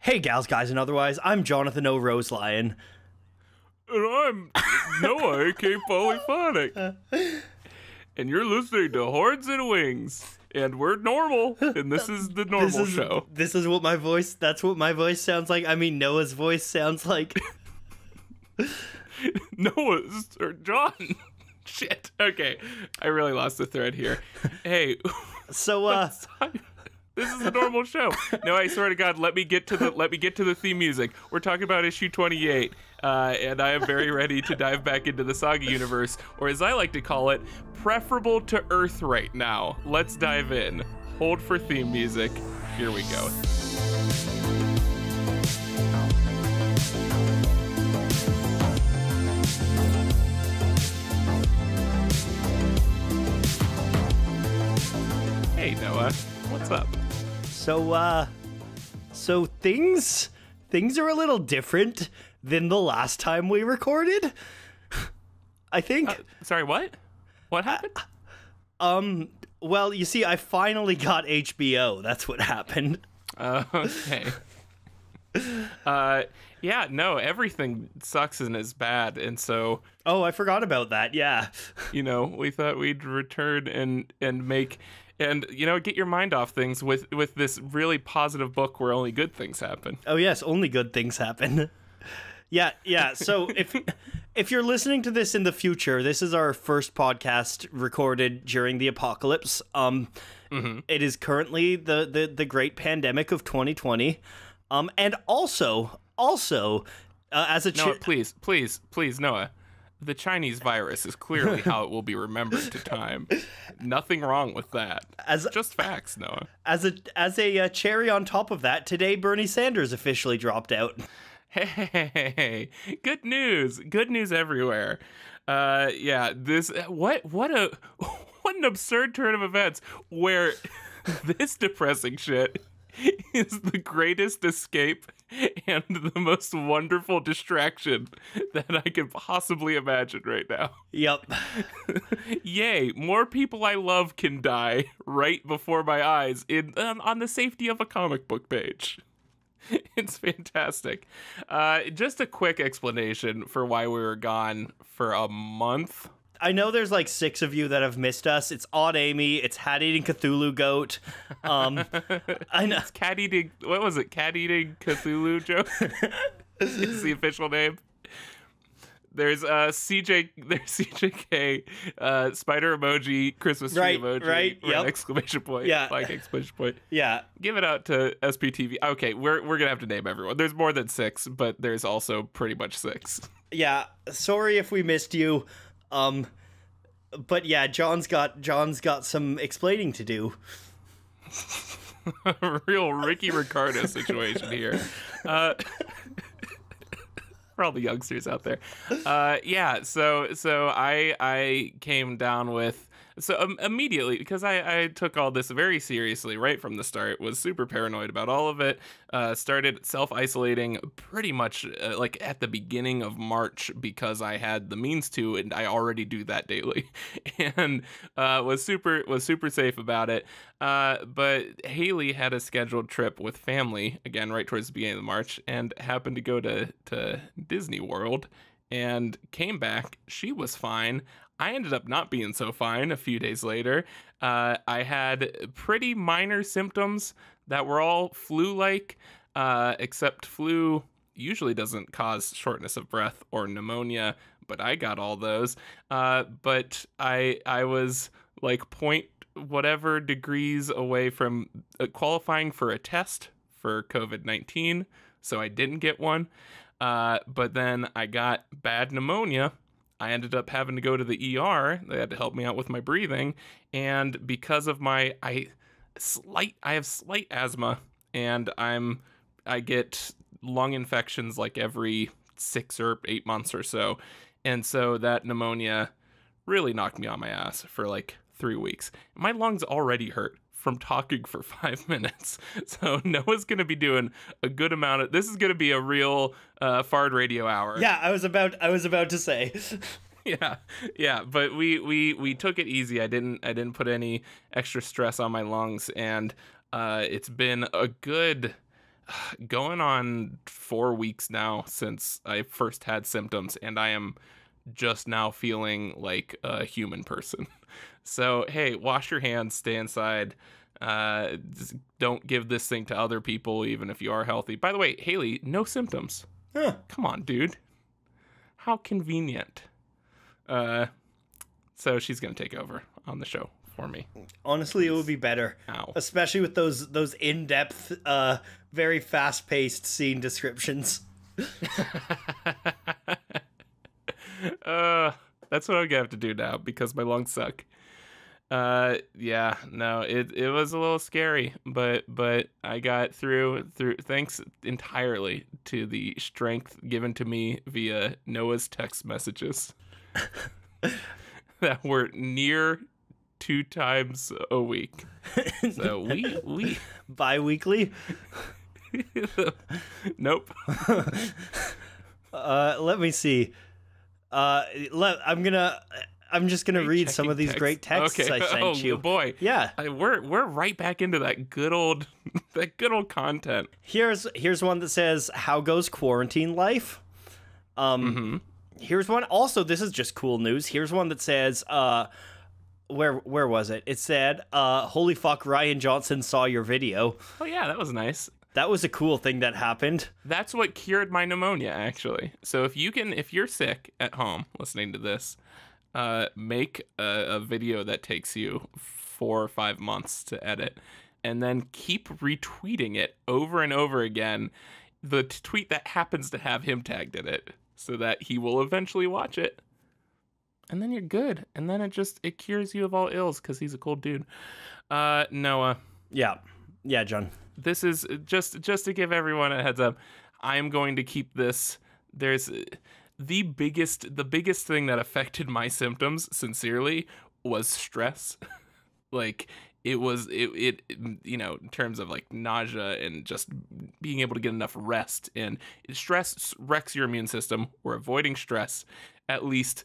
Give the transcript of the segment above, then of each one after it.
Hey, gals, guys, and otherwise, I'm Jonathan O. Roselion. And I'm Noah, aka Polyphonic. And you're listening to Horns and Wings. And we're normal, and this is the normal show. This is what that's what my voice sounds like. I mean, Noah's voice sounds like. Noah's, or John. Shit. Okay, I really lost the thread here. Hey. So, this is a normal show. No, I swear to God, let me get to the theme music. We're talking about issue 28, and I am very ready to dive back into the Saga universe, or as I like to call it, preferable to Earth right now. Let's dive in. Hold for theme music. Here we go. Hey Noah, what's up? So things are a little different than the last time we recorded. I think. Sorry, what? What happened? Well, you see, I finally got HBO. That's what happened. Okay. Yeah, no, everything sucks and is bad, and so. Oh, I forgot about that. Yeah. You know, we thought we'd return and make. And, you know, get your mind off things with this really positive book where only good things happen. Oh, yes, only good things happen. Yeah. So if you're listening to this in the future, this is our first podcast recorded during the apocalypse. It is currently the great pandemic of 2020. And also, as a... Noah, please, Noah. The Chinese virus is clearly how it will be remembered to time. Nothing wrong with that. Just facts, Noah. As a cherry on top of that, today Bernie Sanders officially dropped out. Hey, good news everywhere. Yeah, what an absurd turn of events where this depressing shit is the greatest escape and the most wonderful distraction that I can possibly imagine right now. Yep. Yay, more people I love can die right before my eyes on the safety of a comic book page. It's fantastic. Just a quick explanation for why we were gone for a month. I know there's like 6 of you that have missed us. It's Odd Amy. It's Hat Eating Cthulhu Goat. I know. It's Cat Eating. What was it? Cat Eating Cthulhu joke. Is the official name. There's CJ. There's CJK. Spider emoji. Christmas tree emoji. Right. Yep. Exclamation point. Yeah. Like exclamation point. Yeah. Give it out to SPTV. Okay, we're gonna have to name everyone. There's more than 6, but there's also pretty much 6. Yeah. Sorry if we missed you. But yeah, John's got some explaining to do. A real Ricky Ricardo situation here. For all the youngsters out there. Yeah, so I came down with... So immediately, because I took all this very seriously right from the start, was super paranoid about all of it, started self-isolating pretty much like at the beginning of March because I had the means to, and I already do that daily, and was super safe about it. But Haley had a scheduled trip with family, again, right towards the beginning of March, and happened to go to Disney World, and came back. She was fine. I ended up not being so fine a few days later. I had pretty minor symptoms that were all flu-like, except flu usually doesn't cause shortness of breath or pneumonia, but I got all those. But I was like point whatever degrees away from qualifying for a test for COVID-19, so I didn't get one. But then I got bad pneumonia. I ended up having to go to the ER. They had to help me out with my breathing. And because of I have slight asthma, and I get lung infections like every 6 or 8 months or so. And so that pneumonia really knocked me on my ass for like 3 weeks. My lungs already hurt from talking for 5 minutes. So Noah's going to be doing a good amount of... This is going to be a real Fard radio hour. Yeah, I was about to say. Yeah, but we took it easy. I didn't put any extra stress on my lungs, and it's been a good going on 4 weeks now since I first had symptoms, and I am just now feeling like a human person. So, hey, wash your hands, stay inside. Don't give this thing to other people, even if you are healthy. By the way, Haley, no symptoms. Huh. Come on, dude. How convenient. So she's going to take over on the show for me. Honestly, it would be better. Ow. Especially with those in-depth, very fast-paced scene descriptions. That's what I'm gonna have to do now because my lungs suck. Yeah, no, it was a little scary, but I got through thanks entirely to the strength given to me via Noah's text messages that were near 2 times a week. So we bi-weekly. Nope. Let me see. I'm just gonna read some of these great texts I sent you. Oh boy, yeah, we're right back into that good old content. Here's one that says, "How goes quarantine life?" Here's one. Also, this is just cool news. Here's one that says, where was it? It said, "Holy fuck, Ryan Johnson saw your video." Oh yeah, that was nice. That was a cool thing that happened. That's what cured my pneumonia, actually. So if you're sick at home listening to this, make a video that takes you 4 or 5 months to edit, and then keep retweeting it over and over again. The tweet that happens to have him tagged in it, so that he will eventually watch it. And then you're good. And then it cures you of all ills because he's a cool dude. Noah. Yeah, John. This is just to give everyone a heads up. I am going to keep this. There's the biggest thing that affected my symptoms sincerely was stress. Like it in terms of like nausea and just being able to get enough rest, and stress wrecks your immune system. We're avoiding stress, at least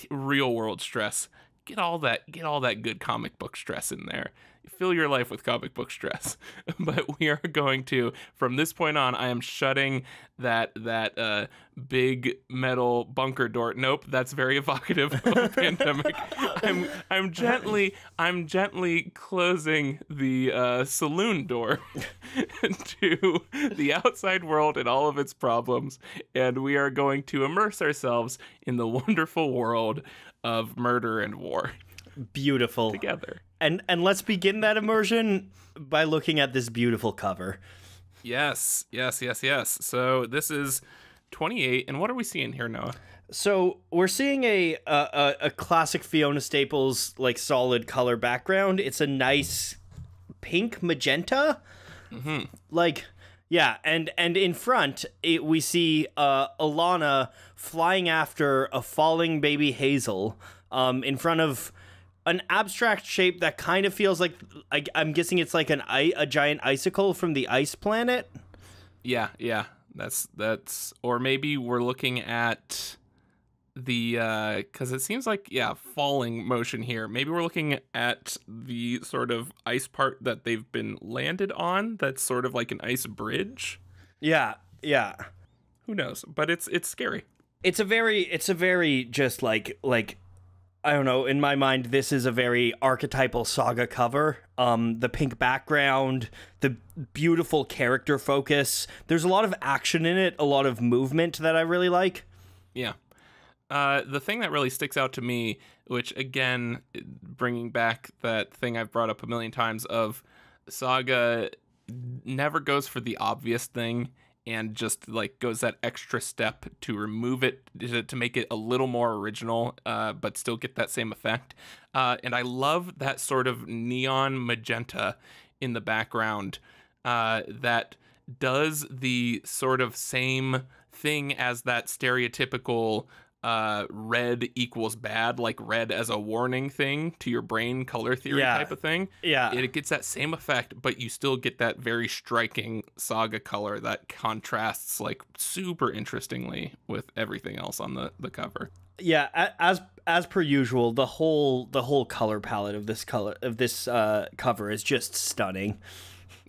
real world stress. Get all that good comic book stress in there. Fill your life with comic book stress. But we are going to, from this point on, I am shutting that big metal bunker door. Nope, that's very evocative of a pandemic. I'm gently closing the saloon door to the outside world and all of its problems, and we are going to immerse ourselves in the wonderful world of murder and war. Beautiful. Together. And let's begin that immersion by looking at this beautiful cover. Yes. So this is 28, and what are we seeing here, Noah? So we're seeing a classic Fiona Staples like solid color background. It's a nice pink magenta. Mm-hmm. Like, yeah, and in front we see Alana flying after a falling baby Hazel in front of an abstract shape that kind of feels like I'm guessing it's like a giant icicle from the ice planet. Yeah. That's or maybe we're looking at the because it seems like falling motion here. Maybe we're looking at the sort of ice part that they've been landed on. That's sort of like an ice bridge. Yeah. Who knows? But it's scary. It's a very just like I don't know, in my mind, this is a very archetypal Saga cover. The pink background, the beautiful character focus. There's a lot of action in it, a lot of movement that I really like. Yeah. The thing that really sticks out to me, which again, bringing back that thing I've brought up a million times of Saga never goes for the obvious thing and just like goes that extra step to remove it, to make it a little more original, but still get that same effect. And I love that sort of neon magenta in the background that does the sort of same thing as that stereotypical red equals bad, like red as a warning thing to your brain, color theory type of thing. Yeah. It gets that same effect, but you still get that very striking Saga color that contrasts like super interestingly with everything else on the cover. Yeah, as per usual, the whole color palette of this cover is just stunning.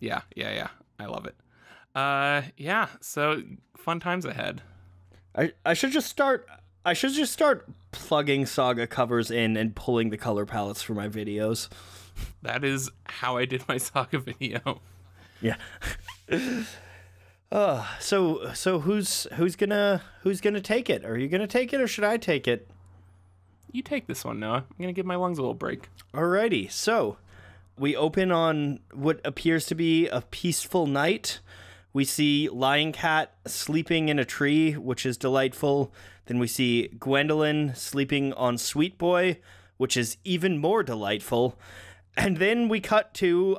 Yeah. I love it. Yeah. So fun times ahead. I should just start. I should just start plugging Saga covers in and pulling the color palettes for my videos. That is how I did my Saga video. Yeah. So who's gonna take it? Are you gonna take it or should I take it? You take this one, Noah. I'm gonna give my lungs a little break. Alrighty. So we open on what appears to be a peaceful night. We see Lion Cat sleeping in a tree, which is delightful. Then we see Gwendolyn sleeping on Sweet Boy, which is even more delightful. And then we cut to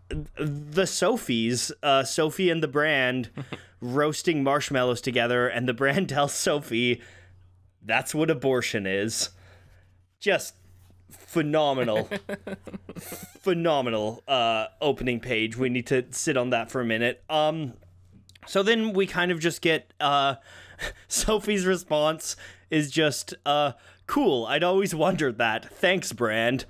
the Sophies, Sophie and the Brand, roasting marshmallows together, and the Brand tells Sophie that's what abortion is. Just phenomenal. Phenomenal opening page. We need to sit on that for a minute. So then we kind of just get Sophie's response is just cool. I'd always wondered that. Thanks, Brand.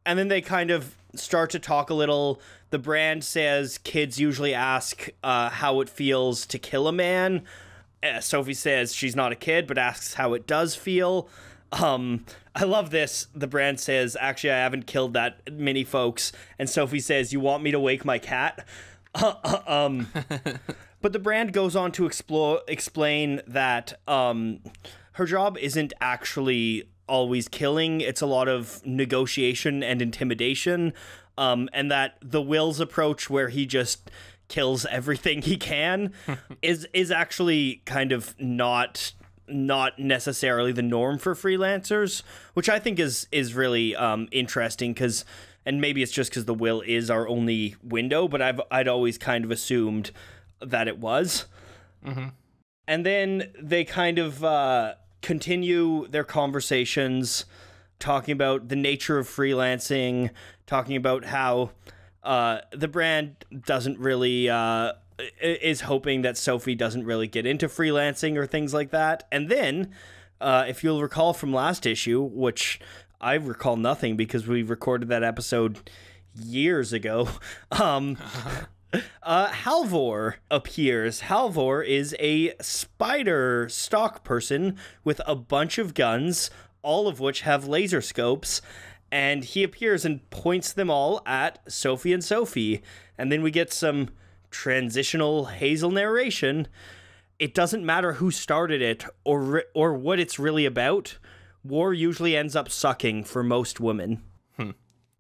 And then they kind of start to talk a little. The Brand says kids usually ask how it feels to kill a man. Sophie says she's not a kid, but asks how it does feel. I love this. The Brand says, actually, I haven't killed that many folks. And Sophie says, you want me to wake my cat? But the Brand goes on to explain that her job isn't actually always killing. It's a lot of negotiation and intimidation. And that the Will's approach, where he just kills everything he can, is actually kind of not necessarily the norm for freelancers, which I think is really interesting, because, and maybe it's just because the Will is our only window, but I'd always kind of assumed that it was. Mm-hmm. And then they kind of continue their conversations, talking about the nature of freelancing, talking about how the Brand doesn't really is hoping that Sophie doesn't really get into freelancing or things like that. And then, if you'll recall from last issue, which I recall nothing because we recorded that episode years ago, Halvor appears. Halvor is a spider stock person with a bunch of guns, all of which have laser scopes, and he appears and points them all at Sophie and Sophie. And then we get some transitional Hazel narration. It doesn't matter who started it or what it's really about. War usually ends up sucking for most women.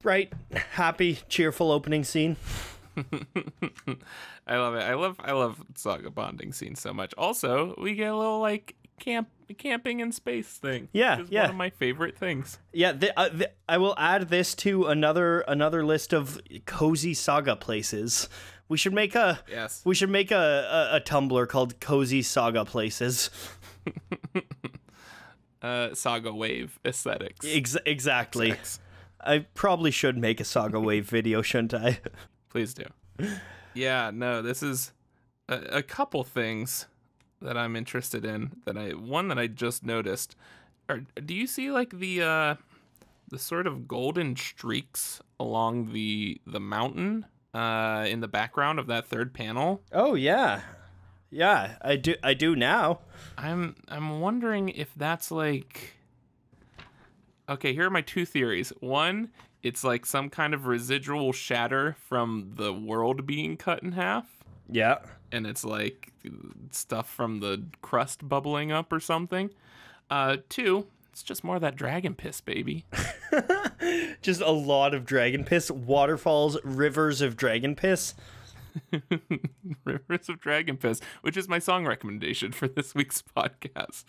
Right? Happy, cheerful opening scene. I love it. I love Saga bonding scenes so much. Also, we get a little like camping in space thing. Yeah, which is yeah. one of my favorite things. Yeah, I will add this to another list of cozy Saga places. We should make a Tumblr called Cozy Saga Places. Saga Wave aesthetics. Exactly. I probably should make a Saga Wave video, shouldn't I? Please do. Yeah, no, this is a couple things that I'm interested in. One that I just noticed. Do you see like the sort of golden streaks along the mountain in the background of that third panel? Oh yeah, yeah, I do now. I'm wondering if that's like. Okay, here are my two theories. One, it's like some kind of residual shatter from the world being cut in half. Yeah. And it's like stuff from the crust bubbling up or something. Two, it's just more of that dragon piss, baby. Just a lot of dragon piss. Waterfalls, rivers of dragon piss. Rivers of dragon piss, which is my song recommendation for this week's podcast.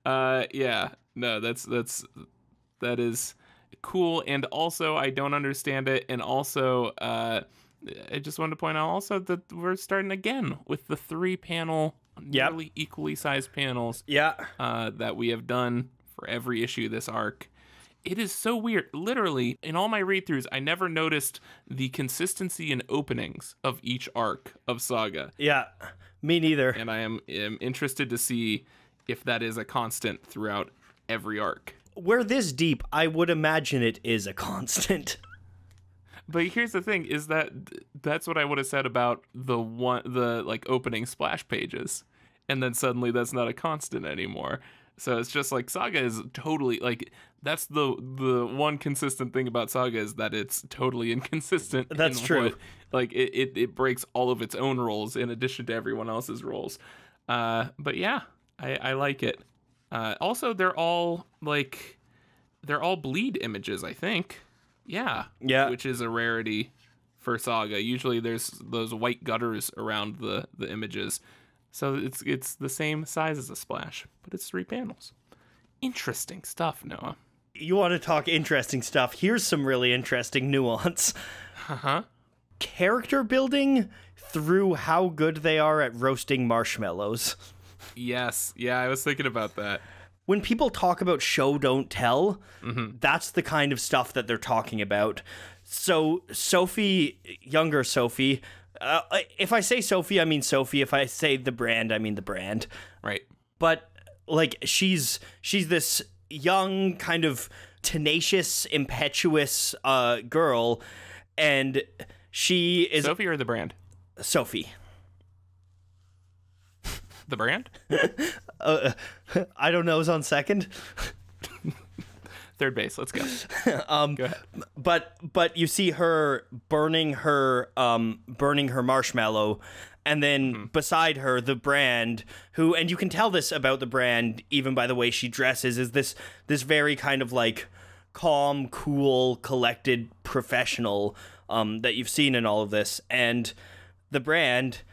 Yeah. No, that is cool, and also I don't understand it, and also I just wanted to point out also that we're starting again with the 3-panel, nearly equally sized panels. Yeah. That we have done for every issue this arc. It is so weird. Literally, in all my read-throughs, I never noticed the consistency in openings of each arc of Saga. Yeah, me neither. And I am interested to see if that is a constant throughout every arc. We're this deep, I would imagine it is a constant. But here's the thing: is that that's what I would have said about the like opening splash pages, and then suddenly that's not a constant anymore. So it's just like Saga is totally like that's the one consistent thing about Saga is that it's totally inconsistent. That's true. Like it breaks all of its own rules in addition to everyone else's rules. But yeah, I like it. Also, they're all bleed images, I think. Yeah. Which is a rarity for Saga. Usually there's those white gutters around the images. So it's the same size as a splash, but it's 3 panels. Interesting stuff, Noah. You want to talk interesting stuff? Here's some really interesting nuance. Character building through how good they are at roasting marshmallows. Yes. Yeah, I was thinking about that. When people talk about show don't tell, that's the kind of stuff that they're talking about. So Sophie, younger Sophie, if I say Sophie, I mean Sophie. If I say the brand, I mean the brand. Right. But like she's this young, kind of tenacious, impetuous girl, and she is Sophie or the brand? Sophie. The brand? I don't know. Is on second. Third base. Let's go. Go ahead. But you see her burning her marshmallow, and then beside her the brand, who, and you can tell this about the brand even by the way she dresses, is this very kind of like calm, cool, collected professional that you've seen in all of this. And the brand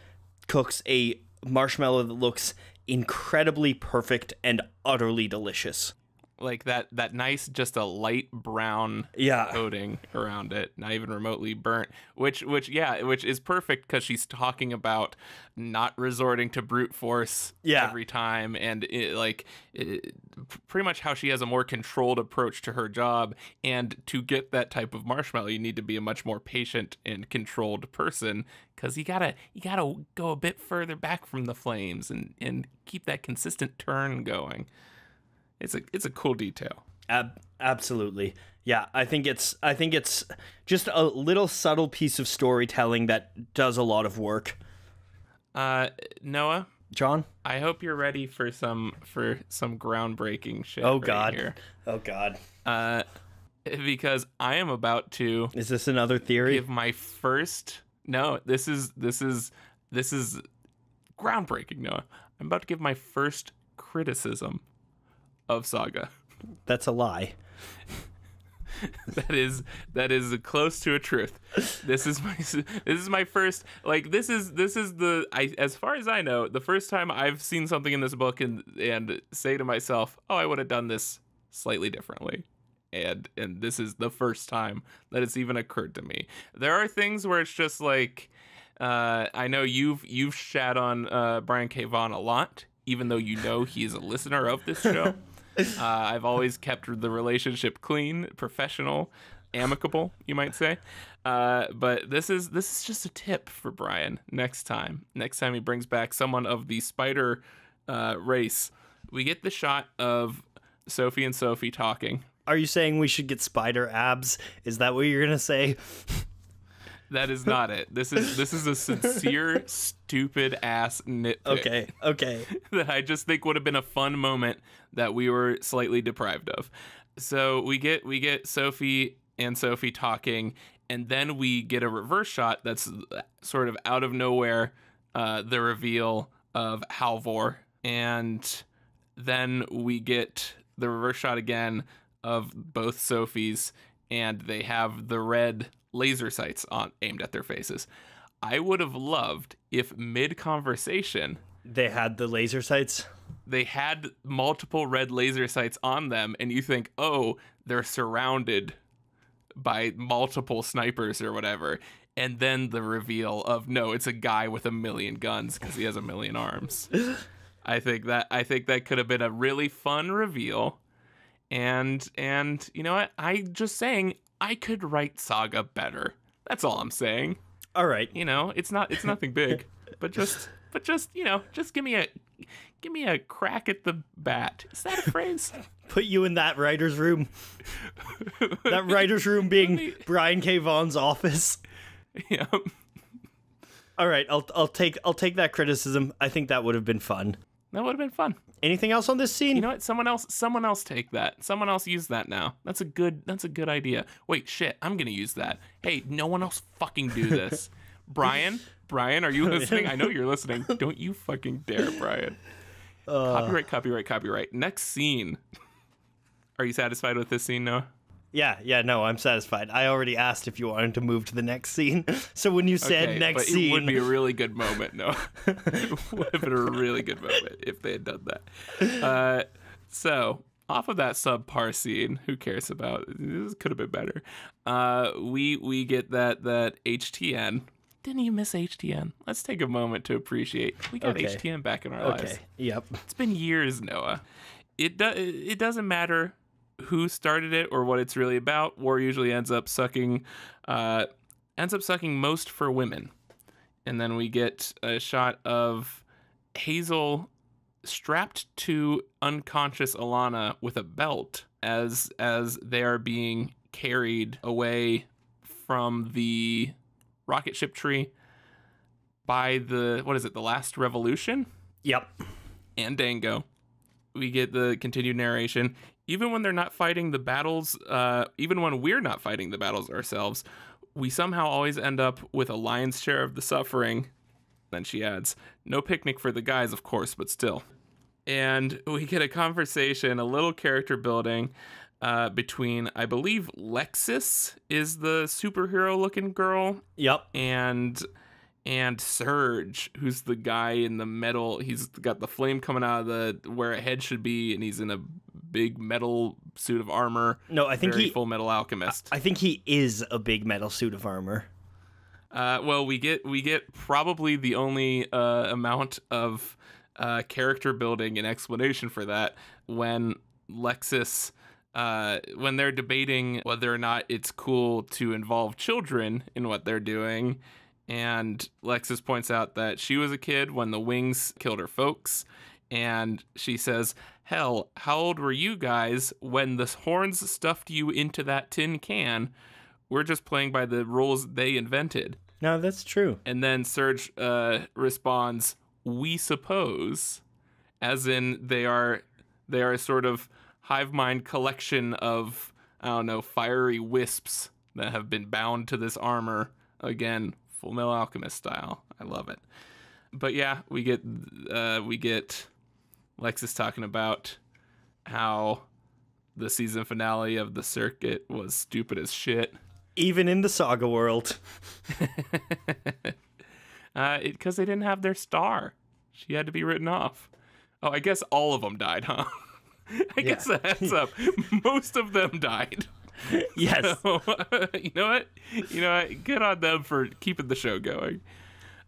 cooks a marshmallow that looks incredibly perfect and utterly delicious. Like that nice, just a light brown coating around it, not even remotely burnt, which is perfect because she's talking about not resorting to brute force every time, and pretty much how she has a more controlled approach to her job. And to get that type of marshmallow, you need to be a much more patient and controlled person, because you gotta go a bit further back from the flames and keep that consistent turn going. It's a cool detail. Absolutely. Yeah, I think it's just a little subtle piece of storytelling that does a lot of work. Noah, John, I hope you're ready for some groundbreaking shit. Oh right God. Here. Oh God. Because I am about to. Is this another theory? Give my first. No, this is groundbreaking, Noah. I'm about to give my first criticism of Saga. That's a lie. that is close to a truth. This is my first, like, this is the, as far as I know, the first time I've seen something in this book and say to myself, oh, I would have done this slightly differently. And this is the first time that it's even occurred to me. There are things where it's just like, I know you've shat on Brian K. Vaughan a lot, even though you know he is a listener of this show. I've always kept the relationship clean, professional, amicable, you might say. But this is just a tip for Brian next time. Next time he brings back someone of the spider race, we get the shot of Sophie and Sophie talking. Are you saying we should get spider abs? Is that what you're gonna say? That is not it. This is a sincere, stupid ass nitpick. Okay. That I just think would have been a fun moment that we were slightly deprived of. So we get Sophie and Sophie talking, and then we get a reverse shot that's sort of out of nowhere, the reveal of Halvor, and then we get the reverse shot again of both Sophies, and they have the red laser sights aimed at their faces. I would have loved if mid-conversation they had the laser sights. They had multiple red laser sights on them, and you think, oh, they're surrounded by multiple snipers or whatever. And then the reveal of, no, it's a guy with 1,000,000 guns because he has 1,000,000 arms. I think that could have been a really fun reveal. And you know what? I'm just saying, I could write Saga better. That's all I'm saying. All right. You know, it's nothing big, but just give me give me a crack at the bat. Is that a phrase? Put you in that writer's room. That writer's room being Brian K. Vaughan's office. Yeah. All right, I'll take that criticism. I think that would have been fun. That would have been fun. Anything else on this scene? You know what? Someone else take that. Someone else use that now. That's a good idea. Wait, shit, I'm gonna use that. Hey, no one else fucking do this. Brian, are you listening? I know you're listening. Don't you fucking dare, Brian. Copyright. Next scene. Are you satisfied with this scene, Noah? Yeah, no, I'm satisfied. I already asked if you wanted to move to the next scene. So when you said next scene... it would be a really good moment, Noah. It would have been a really good moment if they had done that. So, off of that subpar scene, who cares about... This could have been better. We get that HTN... Didn't you miss HTN? Let's take a moment to appreciate. We got HTN back in our lives. Yep. It's been years, Noah. It doesn't matter who started it or what it's really about. War usually ends up sucking most for women. And then we get a shot of Hazel strapped to unconscious Alana with a belt as they are being carried away from the rocket ship tree by the last revolution? Yep. And Dango. We get the continued narration. Even when they're not fighting the battles, even when we're not fighting the battles ourselves, we somehow always end up with a lion's share of the suffering. Then she adds, no picnic for the guys, of course, but still. And we get a conversation, a little character building between, I believe, Lexus is the superhero-looking girl. Yep. And Surge, who's the guy in the metal. He's got the flame coming out of where a head should be, and he's in a big metal suit of armor. No, I think full metal alchemist. I think he is a big metal suit of armor. Well, we get probably the only amount of character building and explanation for that when Lexus, when they're debating whether or not it's cool to involve children in what they're doing. And Lexus points out that she was a kid when the wings killed her folks. And she says, hell, how old were you guys when the horns stuffed you into that tin can? We're just playing by the rules they invented. No, that's true. And then Surge responds, we suppose, as in they are a sort of hive mind collection of, I don't know, fiery wisps that have been bound to this armor. Again, Full Metal Alchemist style. I love it. But yeah, we get Lexus talking about how the season finale of the circuit was stupid as shit. Even in the Saga world. Because they didn't have their star. She had to be written off. Oh, I guess all of them died, huh? I guess a heads up. Most of them died. Yes. So, you know what? Good on them for keeping the show going.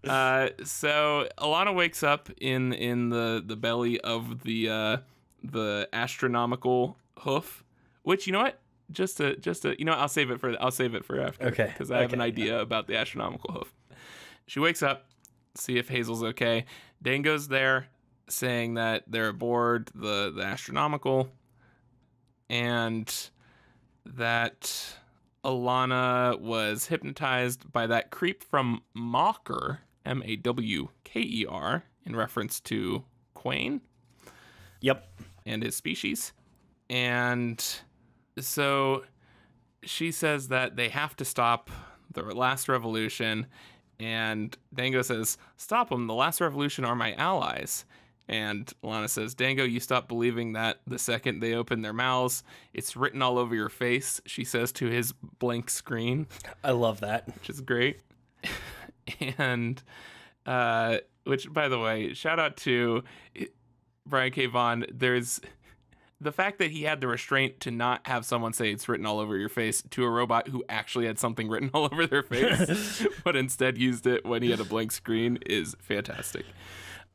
So Alana wakes up in the belly of the astronomical hoof, which, you know what? Just a I'll save it for after. Okay. Because I have an idea about the astronomical hoof. She wakes up, see if Hazel's okay. Dango's there, saying that they're aboard the astronomical, and that Alana was hypnotized by that creep from Mawker, Mawker, in reference to Quain. Yep. And his species. And so she says that they have to stop the last revolution, and Dango says, stop them, the last revolution are my allies. And Alana says, Dango, you stop believing that the second they open their mouths. It's written all over your face, she says to his blank screen. I love that. Which is great. And, which, by the way, shout out to Brian K. Vaughan. There's the fact that he had the restraint to not have someone say it's written all over your face to a robot who actually had something written all over their face, but instead used it when he had a blank screen is fantastic.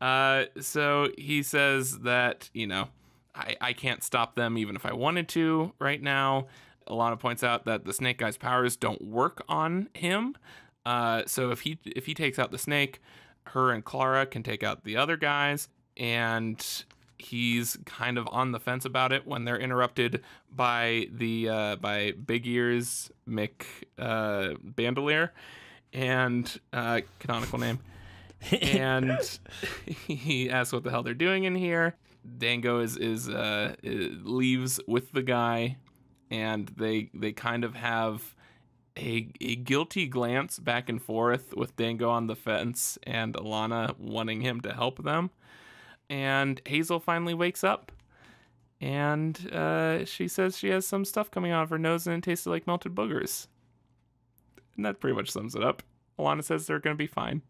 So he says that, I can't stop them even if I wanted to right now. Alana points out that the snake guy's powers don't work on him. So if he takes out the snake, her and Clara can take out the other guys. and he's kind of on the fence about it when they're interrupted by by Big Ears Bandolier, and canonical name. And he asks what the hell they're doing in here. Dango leaves with the guy, and they kind of have a guilty glance back and forth, with Dango on the fence and Alana wanting him to help them. And Hazel finally wakes up, and she says she has some stuff coming out of her nose and it tasted like melted boogers. And that pretty much sums it up. Alana says they're gonna be fine.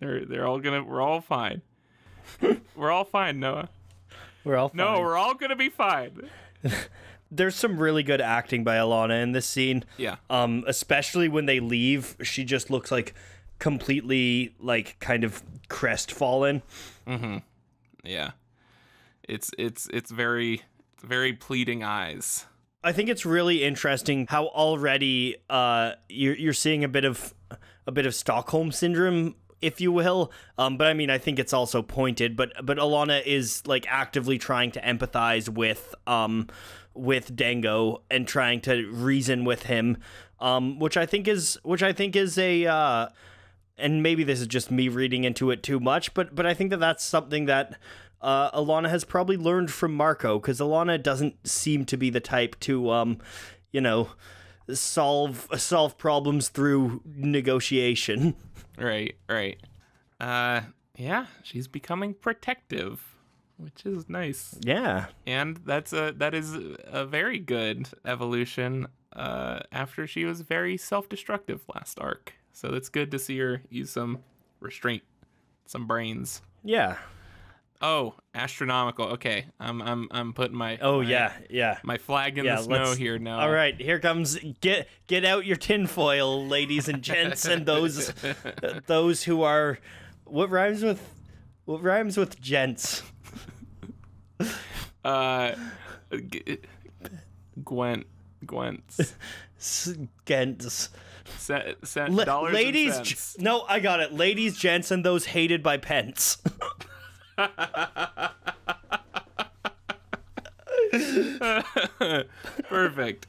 We're all fine. We're all fine, Noah. We're all fine. No, we're all gonna be fine. There's some really good acting by Alana in this scene. Yeah. Especially when they leave, she just looks like completely like kind of crestfallen. Mm-hmm. Yeah. It's very pleading eyes. I think it's really interesting how already you're seeing a bit of Stockholm syndrome, if you will. But I mean, I think it's also pointed. But Alana is like actively trying to empathize with Dango and trying to reason with him, which I think is a and maybe this is just me reading into it too much, but I think that's something that Alana has probably learned from Marco, because Alana doesn't seem to be the type to solve problems through negotiation. Right. Yeah, she's becoming protective, which is nice. Yeah. And that is a very good evolution after she was very self-destructive last arc. So it's good to see her use some restraint, some brains. Yeah. Oh, astronomical. Okay, I'm putting my my flag in the snow here now. All right, here comes get out your tinfoil, ladies and gents, and those who are what rhymes with gents. Gwents. Gents. Dollars ladies, and cents. No, I got it. Ladies, gents, and those hated by pence. Perfect.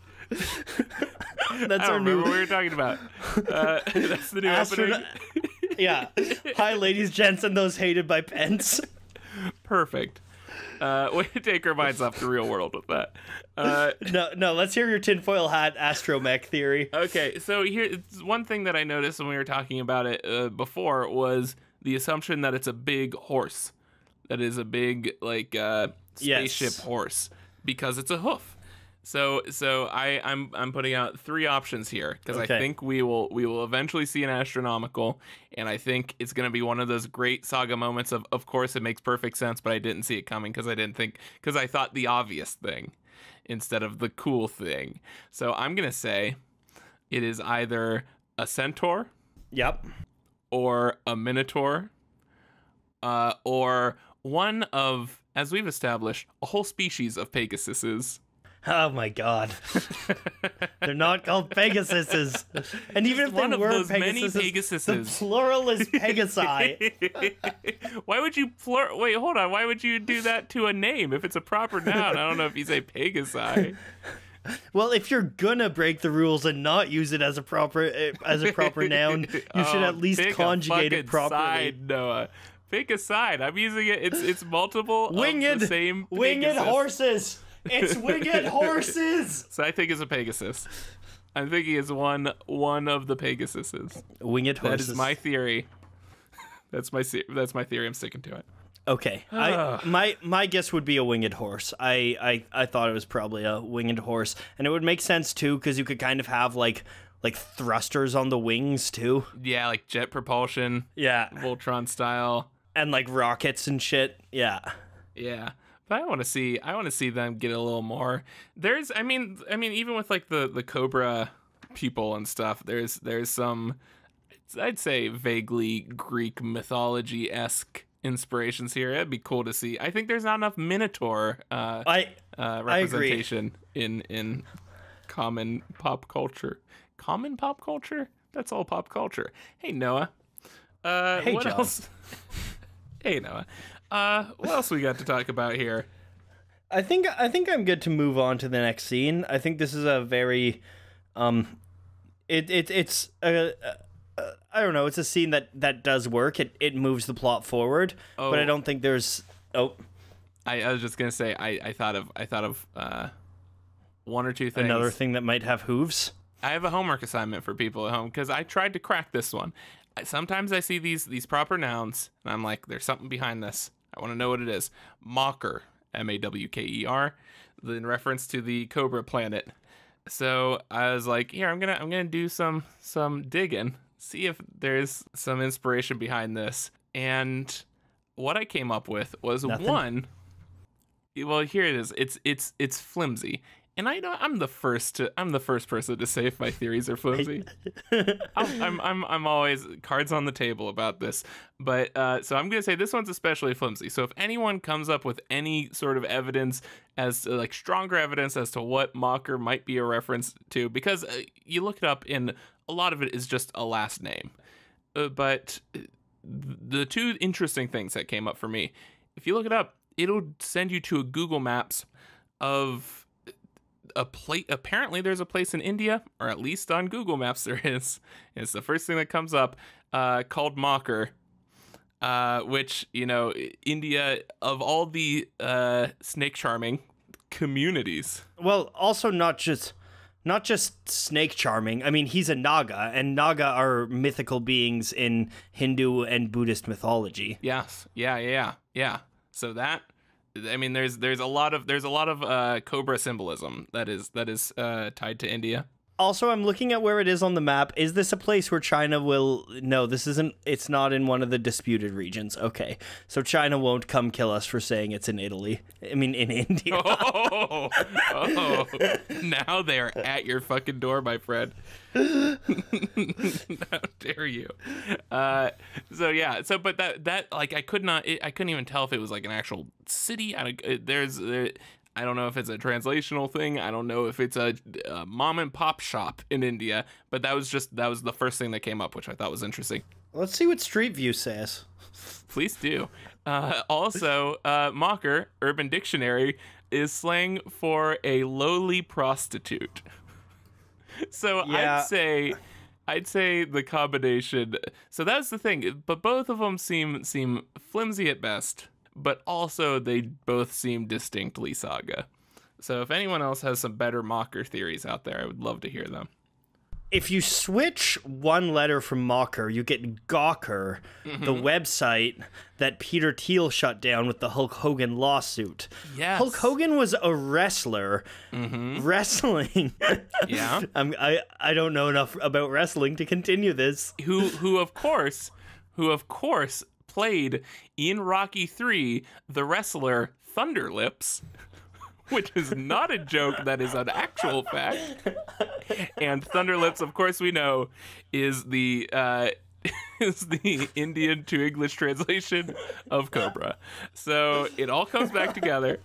That's our new. What we were talking about. That's the new opening. Yeah. Hi, ladies, gents, and those hated by pence. Perfect. Way to take our minds off the real world with that. No. Let's hear your tinfoil hat astromech theory. Okay, so here, one thing that I noticed when we were talking about it before was the assumption that it's a big horse, that is a big spaceship horse, because it's a hoof. So I'm putting out three options here, because okay. I think we will eventually see an astronomical, and I think it's going to be one of those great Saga moments of course it makes perfect sense, but I didn't see it coming because I thought the obvious thing instead of the cool thing. So I'm going to say it is either a centaur, yep, or a minotaur, or one of, as we've established, a whole species of Pegasuses. Oh my god. They're not called Pegasuses. And even if they were Pegasuses, the plural is Pegasi. Why would you wait, hold on. Why would you do that to a name if it's a proper noun? I don't know if you say Pegasi. Well, if you're gonna break the rules and not use it as a proper noun, you should at least conjugate it properly. Side, Noah. Pick a side. I'm using it. It's multiple winged, of the same winged Pegasus. Horses. It's winged horses. So I think it's a Pegasus. I'm thinking it's one of the Pegasuses. Winged horses. That is my theory. That's my theory. I'm sticking to it. Okay. My guess would be a winged horse. I thought it was probably a winged horse, and it would make sense too, because you could kind of have like thrusters on the wings too. Yeah, like jet propulsion. Yeah, Voltron style, and like rockets and shit. Yeah. Yeah. But I want to see them get a little more. There's, I mean, even with like the Cobra people and stuff, there's some, I'd say vaguely Greek mythology-esque inspirations here. It'd be cool to see. I think there's not enough Minotaur representation in common pop culture. Common pop culture? That's all pop culture. Hey, Noah. Hey, what John. else? Hey, Noah. What else we got to talk about here? I think I'm good to move on to the next scene. I think this is a very, it's I don't know. It's a scene that does work. It moves the plot forward, but I don't think there's. I was just gonna say I thought of one or two things. Another thing that might have hooves. I have a homework assignment for people at home because I tried to crack this one. Sometimes I see these proper nouns and I'm like, there's something behind this. I want to know what it is. Mocker, Mawker, in reference to the Cobra planet. So I was like, here, I'm gonna do some digging, see if there's some inspiration behind this. And what I came up with was Nothing. one. Well, here it is. It's flimsy. And I know I'm the first person to say if my theories are flimsy. I'm always cards on the table about this. But so I'm gonna say this one's especially flimsy. So if anyone comes up with any sort of evidence as to, like, stronger evidence as to what Mocker might be a reference to, because you look it up and a lot of it is just a last name. But the two interesting things that came up for me, if you look it up, it'll send you to a Google Maps of a place. Apparently there's a place in India, or at least on Google Maps there is. It's the first thing that comes up, called Mocker, which, you know, India, of all the snake charming communities. Well, also not just snake charming. I mean, he's a Naga, and Naga are mythical beings in Hindu and Buddhist mythology. Yes. Yeah. So that, I mean, there's a lot of Cobra symbolism that is tied to India. Also, I'm looking at where it is on the map. Is this a place where China will... No, it's not in one of the disputed regions. Okay. So China won't come kill us for saying it's in Italy. I mean, in India. Oh, now they're at your fucking door, my friend. How dare you? But that like, I couldn't even tell if it was like an actual city. I don't know if it's a translational thing. I don't know if it's a mom and pop shop in India, but that was the first thing that came up, which I thought was interesting. Let's see what Street View says. Please do. Also, Mocker, Urban Dictionary, is slang for a lowly prostitute. So yeah. I'd say the combination. So that's the thing. But both of them seem flimsy at best. But also they both seem distinctly Saga. So if anyone else has some better Mocker theories out there, I would love to hear them. If you switch one letter from Mocker, you get Gawker, the website that Peter Thiel shut down with the Hulk Hogan lawsuit. Yes. Hulk Hogan was a wrestler. Wrestling. Yeah. I don't know enough about wrestling to continue this. Who of course played in Rocky 3 the wrestler Thunderlips, which is not a joke, that is an actual fact. And Thunderlips, of course, we know is the Indian to English translation of Cobra. So it all comes back together.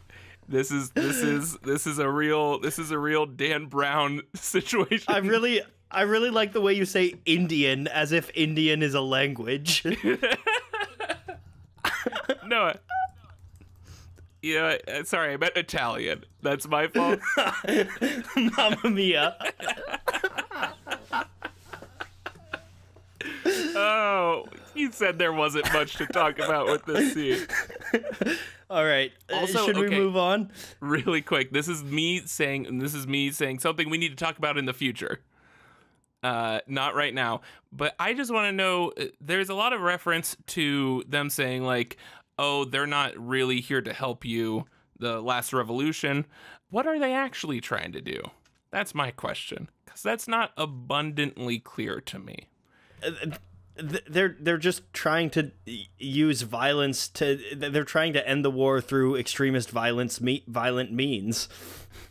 This is a real Dan Brown situation. I really like the way you say Indian as if Indian is a language. No, sorry, I meant Italian. That's my fault. Mamma mia. Oh, you said there wasn't much to talk about with this scene. All right. Also, should we move on? Really quick. This is me saying something we need to talk about in the future. Not right now, but I just want to know, there's a lot of reference to them saying, like, oh, they're not really here to help you, the last revolution. What are they actually trying to do? That's my question, because that's not abundantly clear to me. They're just trying to use violence they're trying to end the war through extremist violent means.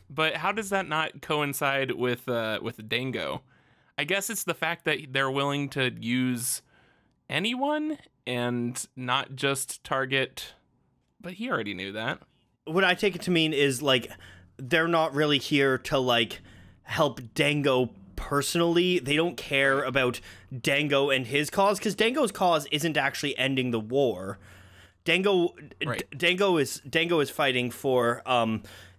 But how does that not coincide with Dango? I guess it's the fact that they're willing to use anyone and not just target, but he already knew that. What I take it to mean is, like, they're not really here to, like, help Dango personally. They don't care about Dango and his cause, because Dango's cause isn't actually ending the war. Dango Right. Dango is fighting for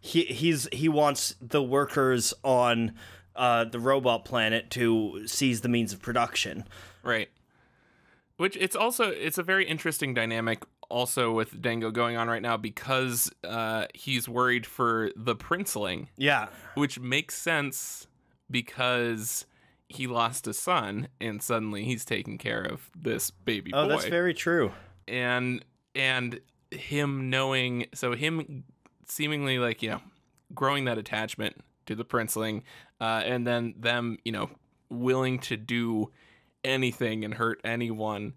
he wants the workers on the robot planet to seize the means of production. Right. Which it's a very interesting dynamic also with Dango going on right now because he's worried for the princeling. Yeah. Which makes sense because he lost a son and suddenly he's taking care of this baby boy. Oh, that's very true. And him knowing, so him seemingly like, growing that attachment to the princeling, and then them, willing to do anything and hurt anyone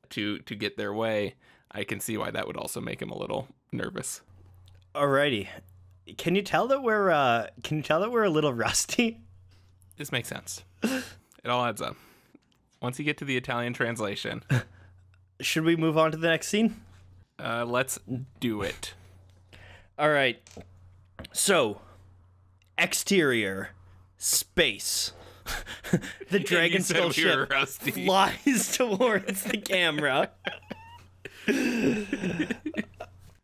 to get their way. I can see why that would also make him a little nervous. Alrighty. Can you tell that we're a little rusty? This makes sense. It all adds up. Once you get to the Italian translation. Should we move on to the next scene? Let's do it. All right. So, exterior, space. The dragon skull ship flies towards the camera.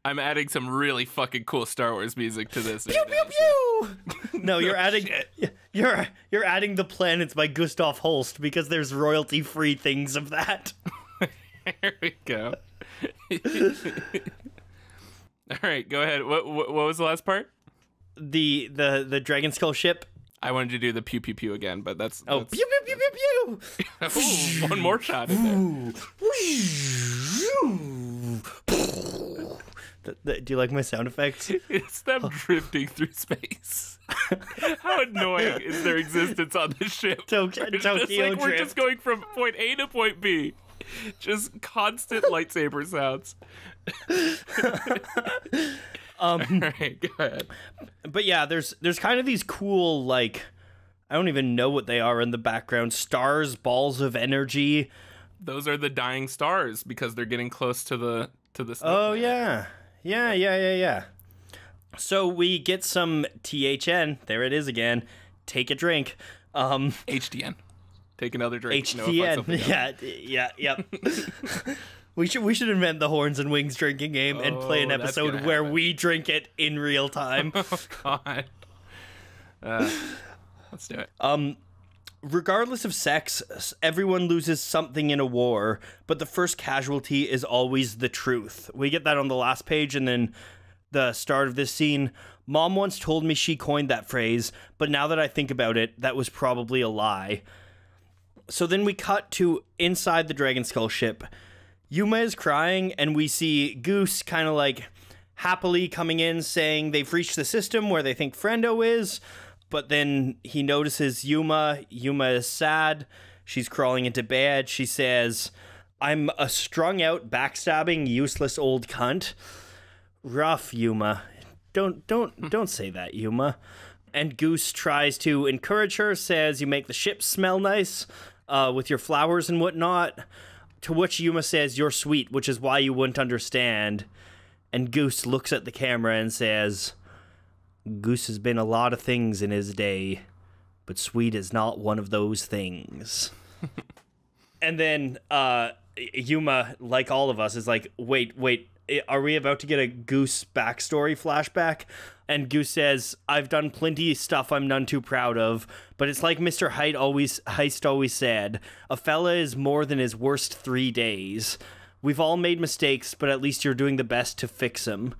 I'm adding some really fucking cool Star Wars music to this. Pew pew pew. No, you're adding you're adding The Planets by Gustav Holst because there's royalty-free things of that. There we go. All right, go ahead. What was the last part? The dragon skull ship. I wanted to do the pew pew pew again, but that's pew pew pew pew pew. Ooh, one more shot in there. Do you like my sound effects? It's them drifting through space. How annoying is their existence on this ship? Tokyo drift. We're just going from point A to point B. Just constant lightsaber sounds. All right, go ahead. But yeah, there's kind of these cool, like, I don't even know what they are in the background. Stars, balls of energy. Those are the dying stars because they're getting close to the Oh yeah. Yeah. So we get some THN. There it is again. Take a drink. HDN. Take another drink. HDN. Yep. We should invent the Horns and Wings drinking game and play an episode where we drink it in real time. Oh God. Let's do it. Regardless of sex, everyone loses something in a war, but the first casualty is always the truth. We get that on the last page, and then the start of this scene. Mom once told me she coined that phrase, but now that I think about it, that was probably a lie. So then we cut to inside the Dragon Skull ship. Yuma is crying, and we see Goose kind of like happily coming in saying they've reached the system where they think Friendo is. But then he notices Yuma. Yuma is sad. She's crawling into bed. She says, "I'm a strung out, backstabbing, useless old cunt." Rough, Yuma. Don't say that, Yuma. And Goose tries to encourage her, says, "You make the ship smell nice with your flowers and whatnot." To which Yuma says, "You're sweet, which is why you wouldn't understand." And Goose looks at the camera and says, "Goose has been a lot of things in his day, but sweet is not one of those things." And then Yuma, like all of us, is like, wait, are we about to get a Goose backstory flashback? And Goose says, "I've done plenty of stuff I'm none too proud of, but it's like Mr. Heist always said, a fella is more than his worst 3 days. We've all made mistakes, but at least you're doing the best to fix them."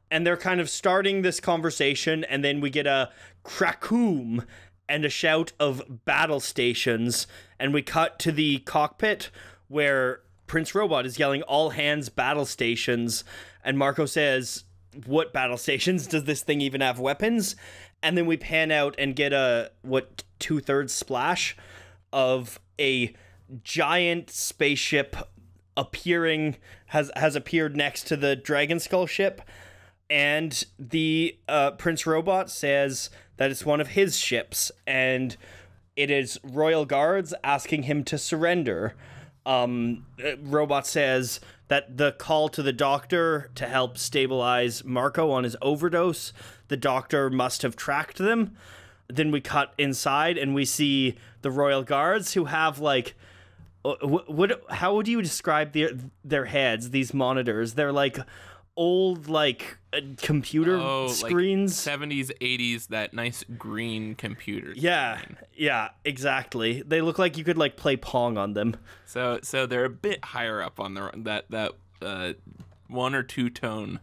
And they're kind of starting this conversation, and then we get a crackoom and a shout of battle stations, and we cut to the cockpit where Prince Robot is yelling, "All hands battle stations," and Marco says, "What battle stations? Does this thing even have weapons?" And then we pan out and get a, 2/3 splash of a giant spaceship has appeared next to the Dragon Skull ship. And the Prince Robot says that it's one of his ships, and it is royal guards asking him to surrender. Robot says that the call to the doctor to help stabilize Marco on his overdose, the doctor must have tracked them. Then we cut inside, and we see the royal guards who have, like, How would you describe their heads? These monitors, they're like old computer screens, like 70s, 80s, that nice green computer screen. Yeah, exactly. They look like you could like play Pong on them. So they're a bit higher up on that 1 or 2 tone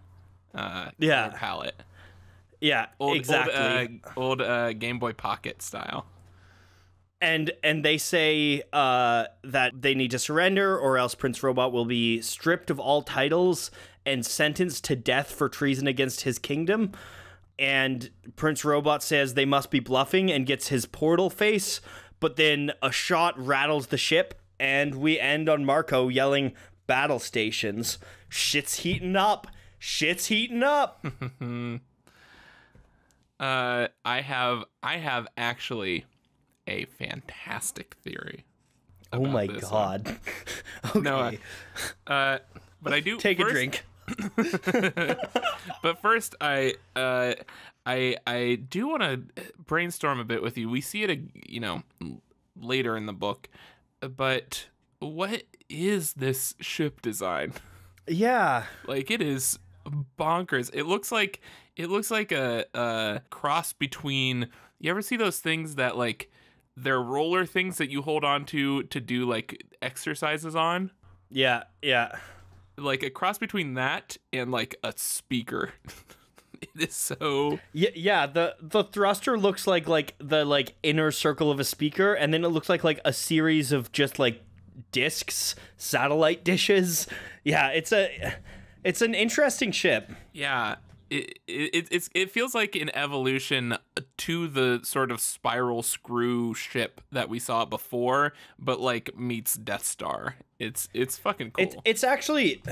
color palette. Yeah, exactly. Old Game Boy Pocket style. And they say that they need to surrender, or else Prince Robot will be stripped of all titles and sentenced to death for treason against his kingdom. And Prince Robot says they must be bluffing and gets his portal face, but then a shot rattles the ship, and we end on Marco yelling, "Battle stations. Shit's heating up. Shit's heating up." I have actually a fantastic theory. Oh my god. Okay. No, but I do take a drink. But first, I do want to brainstorm a bit with you. We see it, later in the book, but what is this ship design? Yeah, like it is bonkers. It looks like a cross between. You ever see those things that like they're roller things that you hold on to do like exercises on? Yeah. Like a cross between that and like a speaker. It is so. Yeah. The thruster looks like the inner circle of a speaker, and then it looks like a series of just like discs, satellite dishes. Yeah, it's an interesting ship. Yeah. It feels like an evolution to the sort of spiral screw ship that we saw before, but like meets Death Star. It's fucking cool. It's actually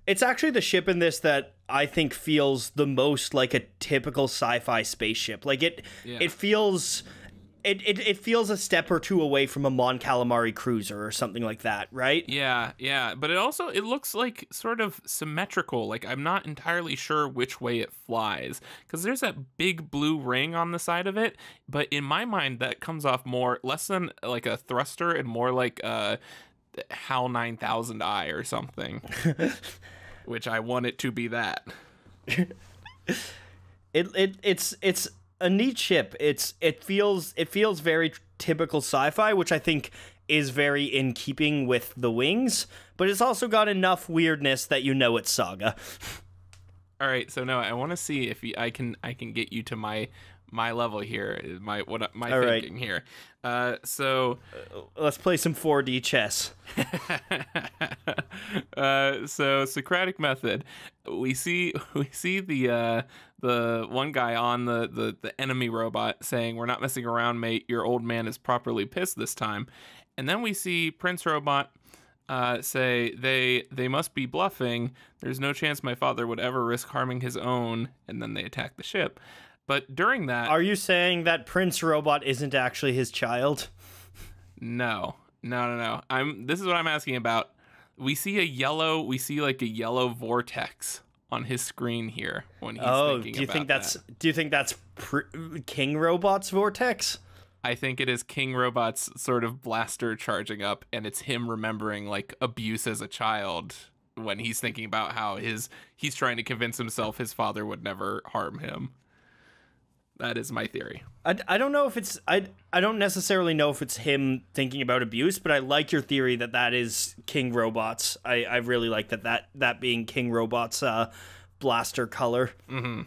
the ship in this that I think feels the most like a typical sci-fi spaceship. Like it feels. It feels a step or two away from a Mon Calamari cruiser or something like that, right? Yeah. But it looks like sort of symmetrical. Like I'm not entirely sure which way it flies, because there's that big blue ring on the side of it. But in my mind, that comes off less than like a thruster and more like a HAL 9000i or something, which I want it to be that. It's a neat ship. It feels very typical sci-fi, which I think is very in keeping with the wings, but it's also got enough weirdness that it's Saga. All right, so Noah, I want to see if I can get you to my level here, my thinking here. So let's play some 4D chess. So Socratic method. We see the one guy on the enemy robot saying, "We're not messing around, mate. Your old man is properly pissed this time." And then we see Prince Robot say they must be bluffing. There's no chance my father would ever risk harming his own. And then they attack the ship. But during that... Are you saying that Prince Robot isn't actually his child? No. This is what I'm asking about. We see a yellow vortex on his screen here when he's thinking about that. Do you think that's King Robot's vortex? I think it is King Robot's sort of blaster charging up, and it's him remembering like abuse as a child when he's thinking about how he's trying to convince himself his father would never harm him. That is my theory. I don't know if it's I don't necessarily know if it's him thinking about abuse, but I like your theory that is King Robot's. I really like that being King Robot's blaster color. Mm-hmm.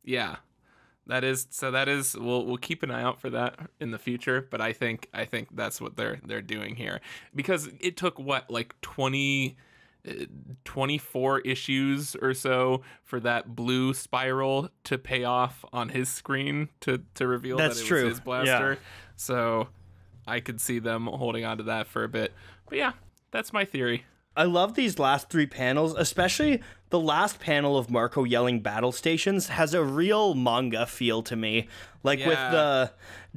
Yeah. That is we'll keep an eye out for that in the future, but I think that's what they're doing here, because it took like 24 issues or so for that blue spiral to pay off on his screen to reveal that it was his blaster. Yeah. So I could see them holding on to that for a bit. But yeah, that's my theory. I love these last 3 panels, especially the last panel of Marco yelling battle stations has a real manga feel to me. Like with the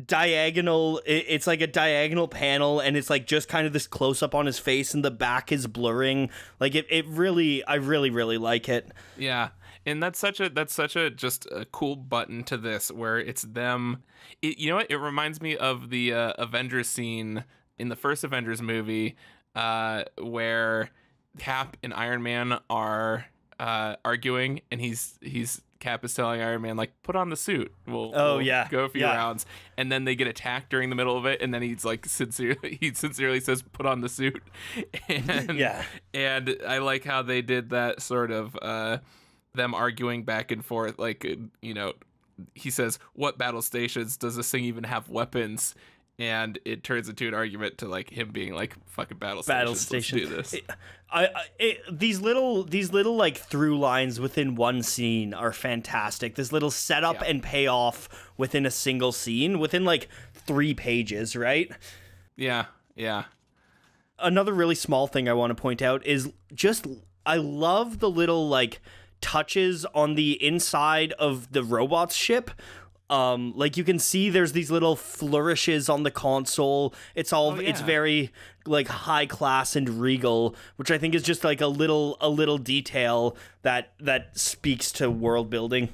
diagonal, it's like a diagonal panel, and it's like just kind of this close up on his face and the back is blurring. Like I really like it. Yeah. And that's such a just a cool button to this, where it's them. You know what? It reminds me of the Avengers scene in the first Avengers movie, where Cap and Iron Man are arguing, and Cap is telling Iron Man, like, put on the suit. We'll go a few rounds. And then they get attacked during the middle of it, and then he's like sincerely says, put on the suit. And I like how they did that sort of them arguing back and forth. Like, he says, what battle stations does this thing even have weapons? And it turns into an argument to like him being like, fucking battle stations. Let's do this. These little like through lines within one scene are fantastic. This little setup and payoff within a single scene, within like 3 pages, right? Yeah. Another really small thing I want to point out is just I love the little like touches on the inside of the robot's ship. Like you can see there's these little flourishes on the console. It's it's very like high class and regal, which I think is just like a little detail that speaks to world building.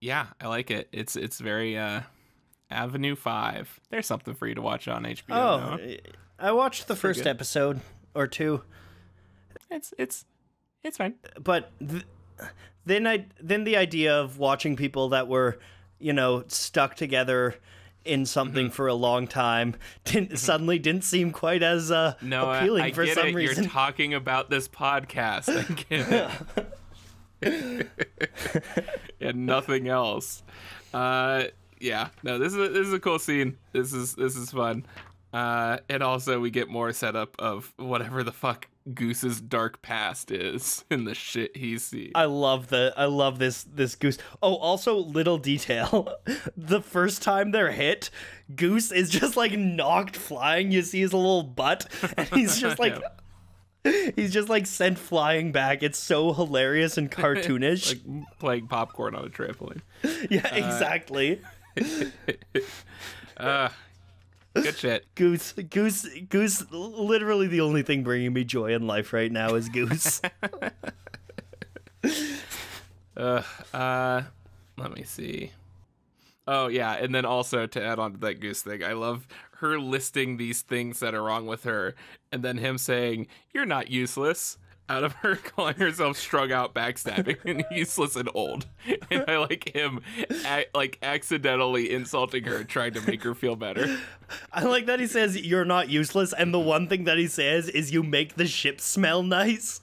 Yeah, I like it. It's very Avenue 5. There's something for you to watch on HBO. Oh, I watched the first episode or 2. It's fine. But then the idea of watching people that were stuck together in something for a long time suddenly didn't seem quite as appealing for some reason. You're talking about this podcast. I get it. And nothing else. No, this is a cool scene. This is fun. And also we get more setup of whatever the fuck Goose's dark past is in the shit he's seen. I love this Goose. Oh, also little detail. The first time they're hit, Goose is just like knocked flying. You see his little butt, and he's just like he's just like sent flying back. It's so hilarious and cartoonish. Like playing popcorn on a trampoline. Yeah, exactly. Good shit. Goose. Literally the only thing bringing me joy in life right now is Goose. Let me see. Oh yeah, and then also to add on to that Goose thing, I love her listing these things that are wrong with her, and then him saying, "You're not useless," out of her calling herself strung out, backstabbing, and useless and old. And I like him accidentally insulting her, trying to make her feel better. I like that he says, "You're not useless," and the one thing that he says is, "You make the ship smell nice."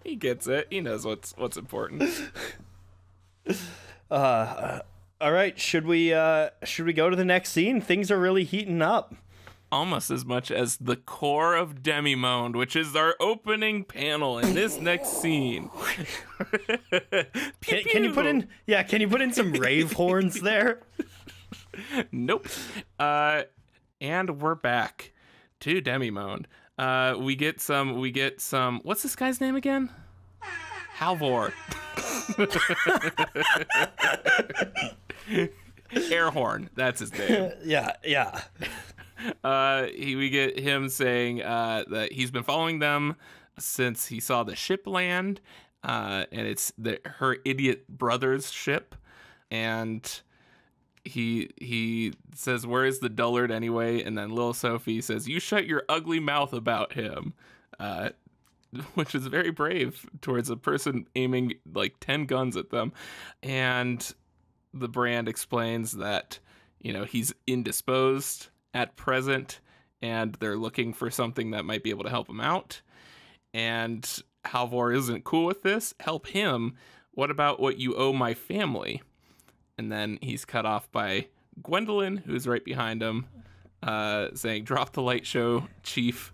He gets it. He knows what's important. All right, should we go to the next scene? Things are really heating up. Almost as much as the core of Demimonde, which is our opening panel in this next scene. Can you put in some rave horns there? Nope. And we're back to Demimonde. We get some. What's this guy's name again? Halvor. Air horn. That's his name. Yeah. We get him saying that he's been following them since he saw the ship land, and it's her idiot brother's ship, and he says, "Where is the dullard anyway?" And then Lil Sophie says, "You shut your ugly mouth about him," which is very brave towards a person aiming like 10 guns at them. And the brand explains that he's indisposed at present, and they're looking for something that might be able to help him out. And Halvor isn't cool with this. Help him. What about what you owe my family? And then he's cut off by Gwendolyn, who's right behind him, saying, "Drop the light show, chief,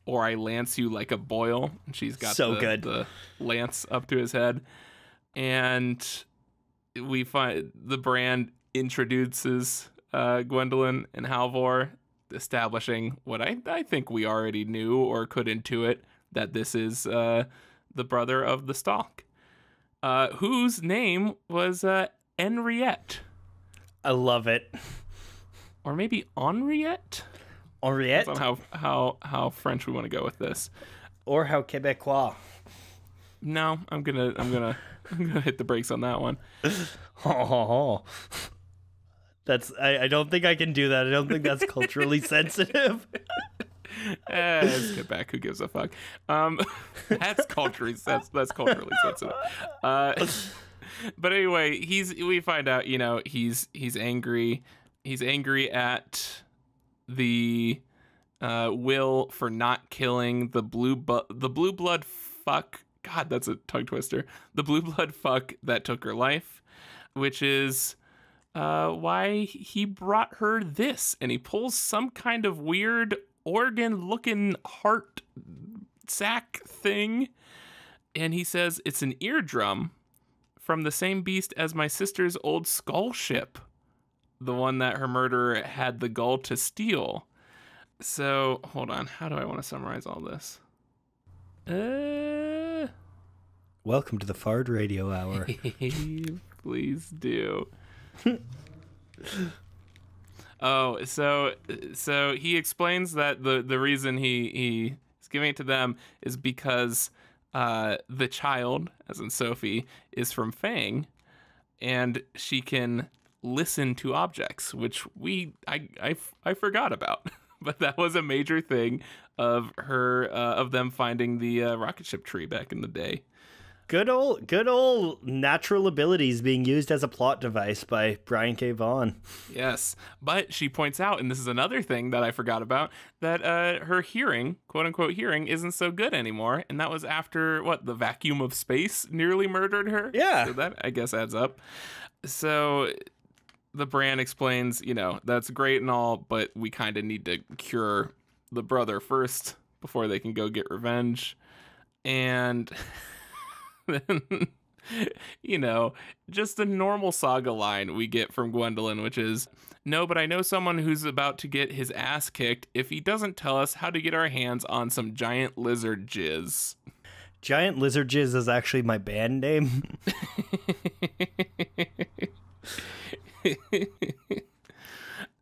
or I lance you like a boil." And she's got the lance up to his head. And we find the brand introduces Gwendolyn and Halvor, establishing what I think we already knew or could intuit, that this is the brother of the Stalk, whose name was Henriette. I love it. Or maybe Henriette? Henriette? That's on how French we want to go with this. Or how Quebecois. No, I'm gonna hit the brakes on that one. That's I don't think I can do that. I don't think that's culturally sensitive. Let's get back. Who gives a fuck? That's culturally sensitive. But anyway, we find out, he's angry. He's angry at the Will for not killing the blue blood fuck. God, that's a tongue twister. The blue blood fuck that took her life, which is why he brought her this. And he pulls some kind of weird organ-looking heart sack thing, and he says it's an eardrum from the same beast as my sister's old skull ship, the one that her murderer had the gall to steal. So, hold on. How do I want to summarize all this? Welcome to the Fard Radio Hour. Please do. Oh, so he explains that the reason he's giving it to them is because the child, as in Sophie, is from Fang, and she can listen to objects, which I forgot about. But that was a major thing of them finding the rocket ship tree back in the day. Good old natural abilities being used as a plot device by Brian K. Vaughan. Yes, but she points out, and this is another thing that I forgot about, that her hearing, quote unquote hearing, isn't so good anymore, and that was after the vacuum of space nearly murdered her. Yeah, so that I guess adds up. So the Bran explains, that's great and all, but we kind of need to cure the brother first before they can go get revenge, and. Then, just a normal Saga line we get from Gwendolyn, which is, no, but I know someone who's about to get his ass kicked if he doesn't tell us how to get our hands on some giant lizard jizz. Giant lizard jizz is actually my band name.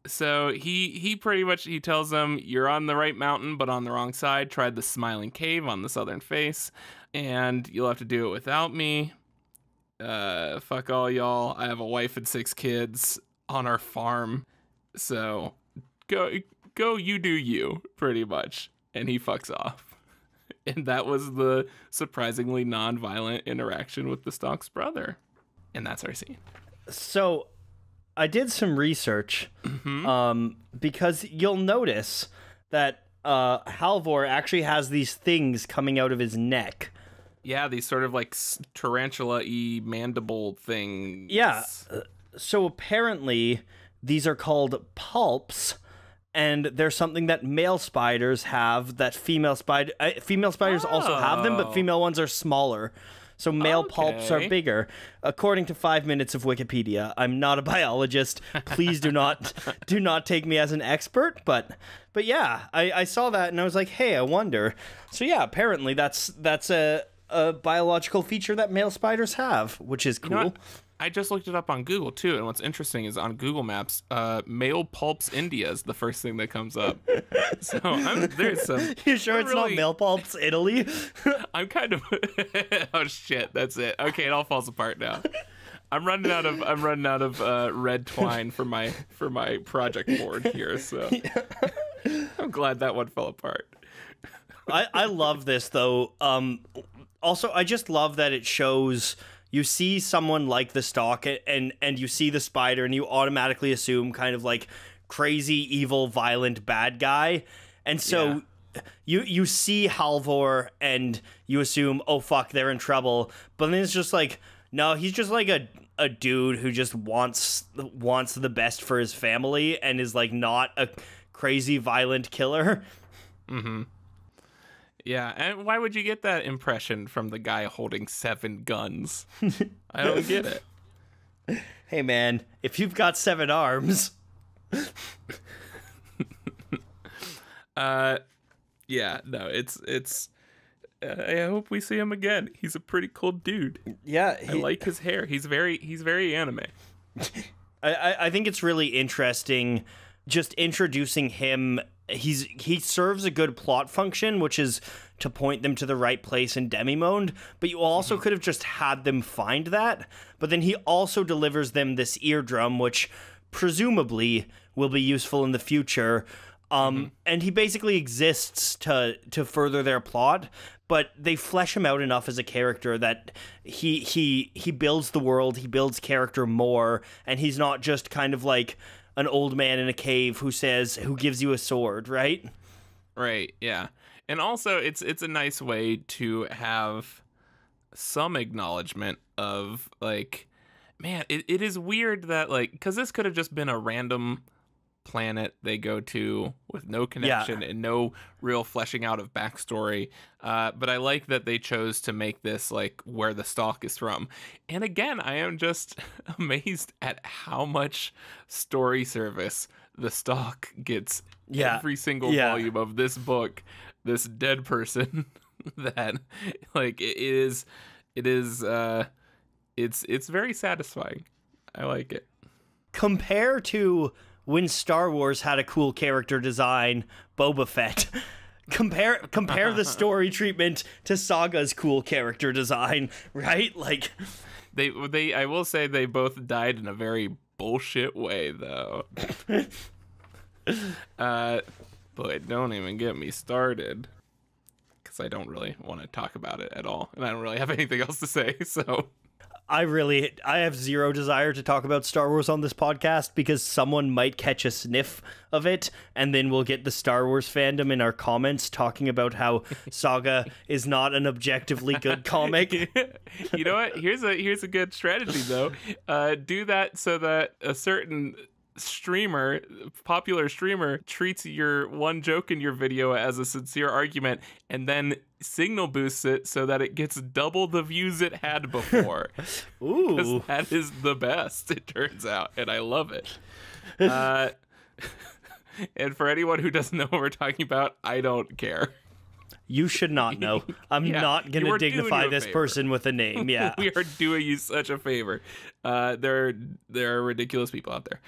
So he pretty much, he tells them, you're on the right mountain, but on the wrong side. Tried the smiling cave on the southern face, and you'll have to do it without me. Fuck all y'all. I have a wife and 6 kids on our farm. So go, you do you, pretty much. And he fucks off. And that was the surprisingly non-violent interaction with the Stonks brother. And that's our scene. So I did some research, because you'll notice that Halvor actually has these things coming out of his neck. Yeah, these sort of like tarantula-y mandible things. Yeah, so apparently these are called pulps, and they're something that male spiders have that female spiders also have them, but female ones are smaller. So male pulps are bigger. According to 5 minutes of Wikipedia, I'm not a biologist. Please do not take me as an expert. But yeah, I saw that and I was like, hey, I wonder. So yeah, apparently that's a biological feature that male spiders have, which is cool. You know what? I just looked it up on Google too, and what's interesting is on Google Maps, male pulps India is the first thing that comes up. So there's some. You sure it's not male pulps Italy? I'm kind of. Oh shit, that's it. Okay, it all falls apart now. I'm running out of red twine for my project board here. So I'm glad that one fell apart. I love this though. Also, I just love that it shows. You see someone like the stalk and you see the spider and you automatically assume kind of like crazy, evil, violent, bad guy. And so you see Halvor and you assume, oh, fuck, they're in trouble. But then it's just like, no, he's just like a dude who just wants the best for his family and is like not a crazy, violent killer. Mm-hmm. Yeah, and why would you get that impression from the guy holding 7 guns? I don't get it. Hey, man, if you've got 7 arms. Yeah, no, it's. I hope we see him again. He's a pretty cool dude. Yeah, I like his hair. He's very anime. I think it's really interesting, just introducing him. He serves a good plot function, which is to point them to the right place in Demimonde, but you also could have just had them find that, but then he also delivers them this eardrum, which presumably will be useful in the future. And he basically exists to further their plot, but they flesh him out enough as a character that he builds the world, he builds character more, and he's not just kind of like an old man in a cave who gives you a sword, right? Right, yeah. And also it's a nice way to have some acknowledgement of like, man, it is weird that like, because this could have just been a random planet they go to with no connection and no real fleshing out of backstory, but I like that they chose to make this like where the stalk is from. And again, I am just amazed at how much story service the stalk gets every single volume of this book, this dead person. That like it's very satisfying. I like it. Compare to when Star Wars had a cool character design, Boba Fett. Compare the story treatment to Saga's cool character design, right? Like they I will say they both died in a very bullshit way though. But don't even get me started, because I don't really want to talk about it at all, and I don't really have anything else to say, so I have zero desire to talk about Star Wars on this podcast, because someone might catch a sniff of it, and then we'll get the Star Wars fandom in our comments talking about how Saga is not an objectively good comic. You know what? Here's a good strategy though. Do that so that a certain popular streamer treats your one joke in your video as a sincere argument, and then signal boosts it so that it gets double the views it had before. Ooh, 'cause that is the best, it turns out, and I love it. And for anyone who doesn't know what we're talking about, I don't care. You should not know. I'm not going to dignify this person with a name. Yeah. We are doing you such a favor. There are ridiculous people out there.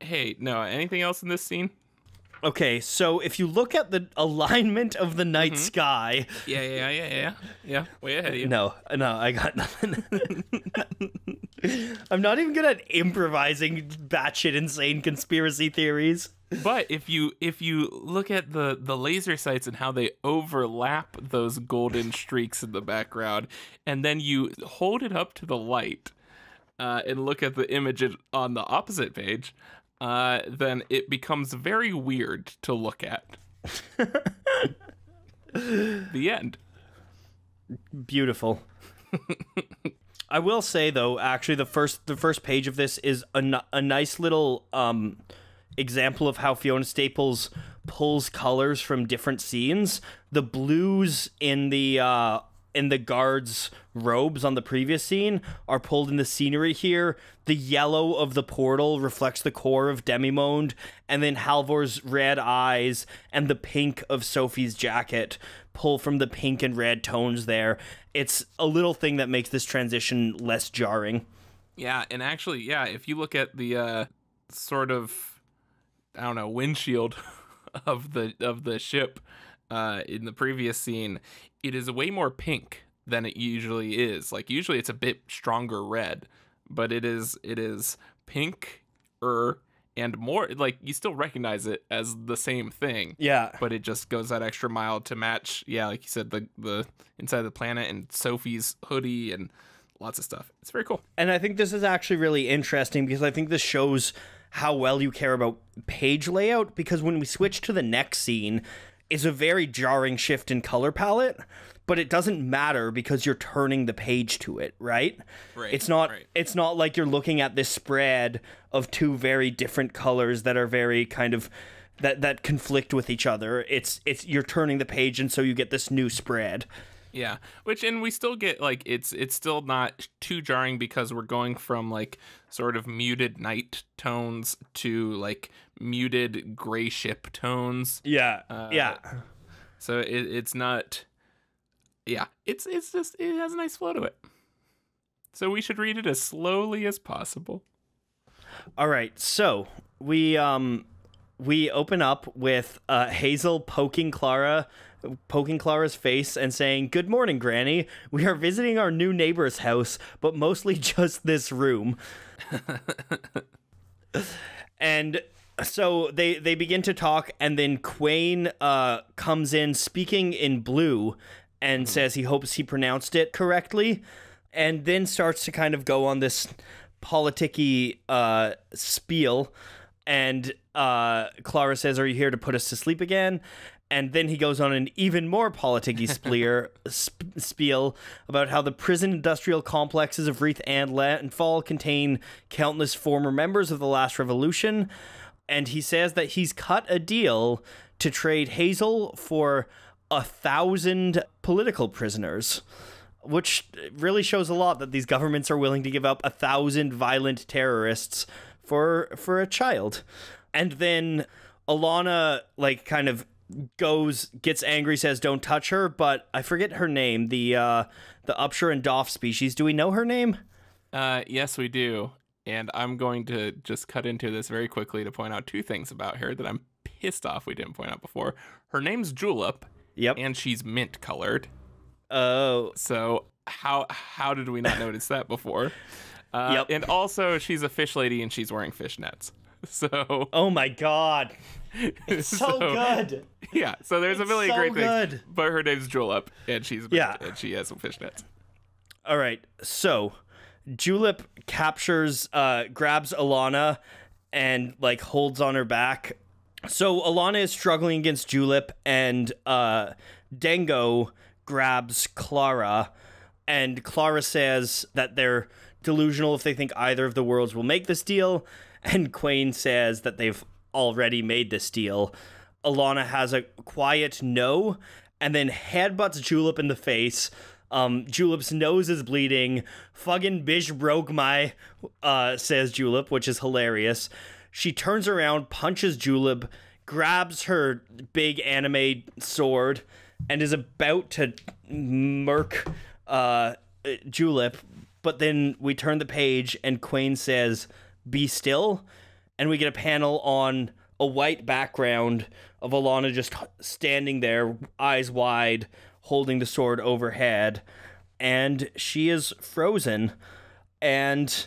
Hey, Noah, anything else in this scene? Okay, so if you look at the alignment of the night sky... Yeah. Way ahead of you. No, I got nothing. I'm not even good at improvising batshit insane conspiracy theories. But if you look at the laser sights and how they overlap those golden streaks in the background, and then you hold it up to the light and look at the image on the opposite page, then it becomes very weird to look at. The end. Beautiful. I will say though, actually, the first page of this is a nice little example of how Fiona Staples pulls colors from different scenes. The blues in the guards' robes on the previous scene are pulled in the scenery here. The yellow of the portal reflects the core of Demimonde, and then Halvor's red eyes and the pink of Sophie's jacket pull from the pink and red tones there. It's a little thing that makes this transition less jarring. Yeah, and actually, yeah, if you look at the sort of, I don't know, windshield of the ship in the previous scene, it is way more pink than it usually is. Like usually it's a bit stronger red, but it is pinker and more, like you still recognize it as the same thing. Yeah. But it just goes that extra mile to match, yeah, like you said, the inside of the planet and Sophie's hoodie and lots of stuff. It's very cool. And I think this is actually really interesting because I think this shows how well you care about page layout, because when we switch to the next scene, it's a very jarring shift in color palette, but it doesn't matter because you're turning the page to it, right? Right. It's not like you're looking at this spread of two very different colors that are very kind of that conflict with each other. It's you're turning the page, and so you get this new spread. Yeah, and we still get, like, it's still not too jarring because we're going from, like, sort of muted night tones to, like, muted gray ship tones. Yeah, yeah. So it's not, yeah, it's just, it has a nice flow to it. So we should read it as slowly as possible. All right, so we open up with Hazel poking Clara's face and saying, "Good morning, Granny. We are visiting our new neighbor's house, but mostly just this room." And So they begin to talk, and then Quain comes in speaking in blue and says he hopes he pronounced it correctly, and then starts to kind of go on this politicky spiel. And Clara says, "Are you here to put us to sleep again?" And then he goes on an even more politicky spiel about how the prison industrial complexes of Wreath and Landfall contain countless former members of the last revolution. And he says that he's cut a deal to trade Hazel for 1,000 political prisoners, which really shows a lot that these governments are willing to give up 1,000 violent terrorists for a child. And then Alana, like, kind of gets angry, says don't touch her, but I forget her name, the Upshur and Doff species. Do we know her name? Yes, we do. And I'm going to just cut into this very quickly to point out two things about her that I'm pissed off we didn't point out before. Her name's Julep. Yep. And she's mint colored. Oh. So how did we not notice that before? Yep. And also, she's a fish lady and she's wearing fishnets. So. Oh my God. It's so good. Yeah. So there's a million so great good. things. But her name's Julep, and she's mint, and she has some fishnets. All right. So Julep captures, grabs Alana and like holds on her back. So Alana is struggling against Julep, and Dango grabs Clara, and Clara says that they're delusional if they think either of the worlds will make this deal, and Quain says that they've already made this deal. Alana has a quiet no, and then headbutts Julep in the face. Julep's nose is bleeding. Fucking bitch broke my, says Julep, which is hilarious. She turns around, punches Julep, grabs her big anime sword, and is about to murk Julep. But then we turn the page, and Quain says, "Be still," and we get a panel on a white background of Alana just standing there, eyes wide, holding the sword overhead, and she is frozen, and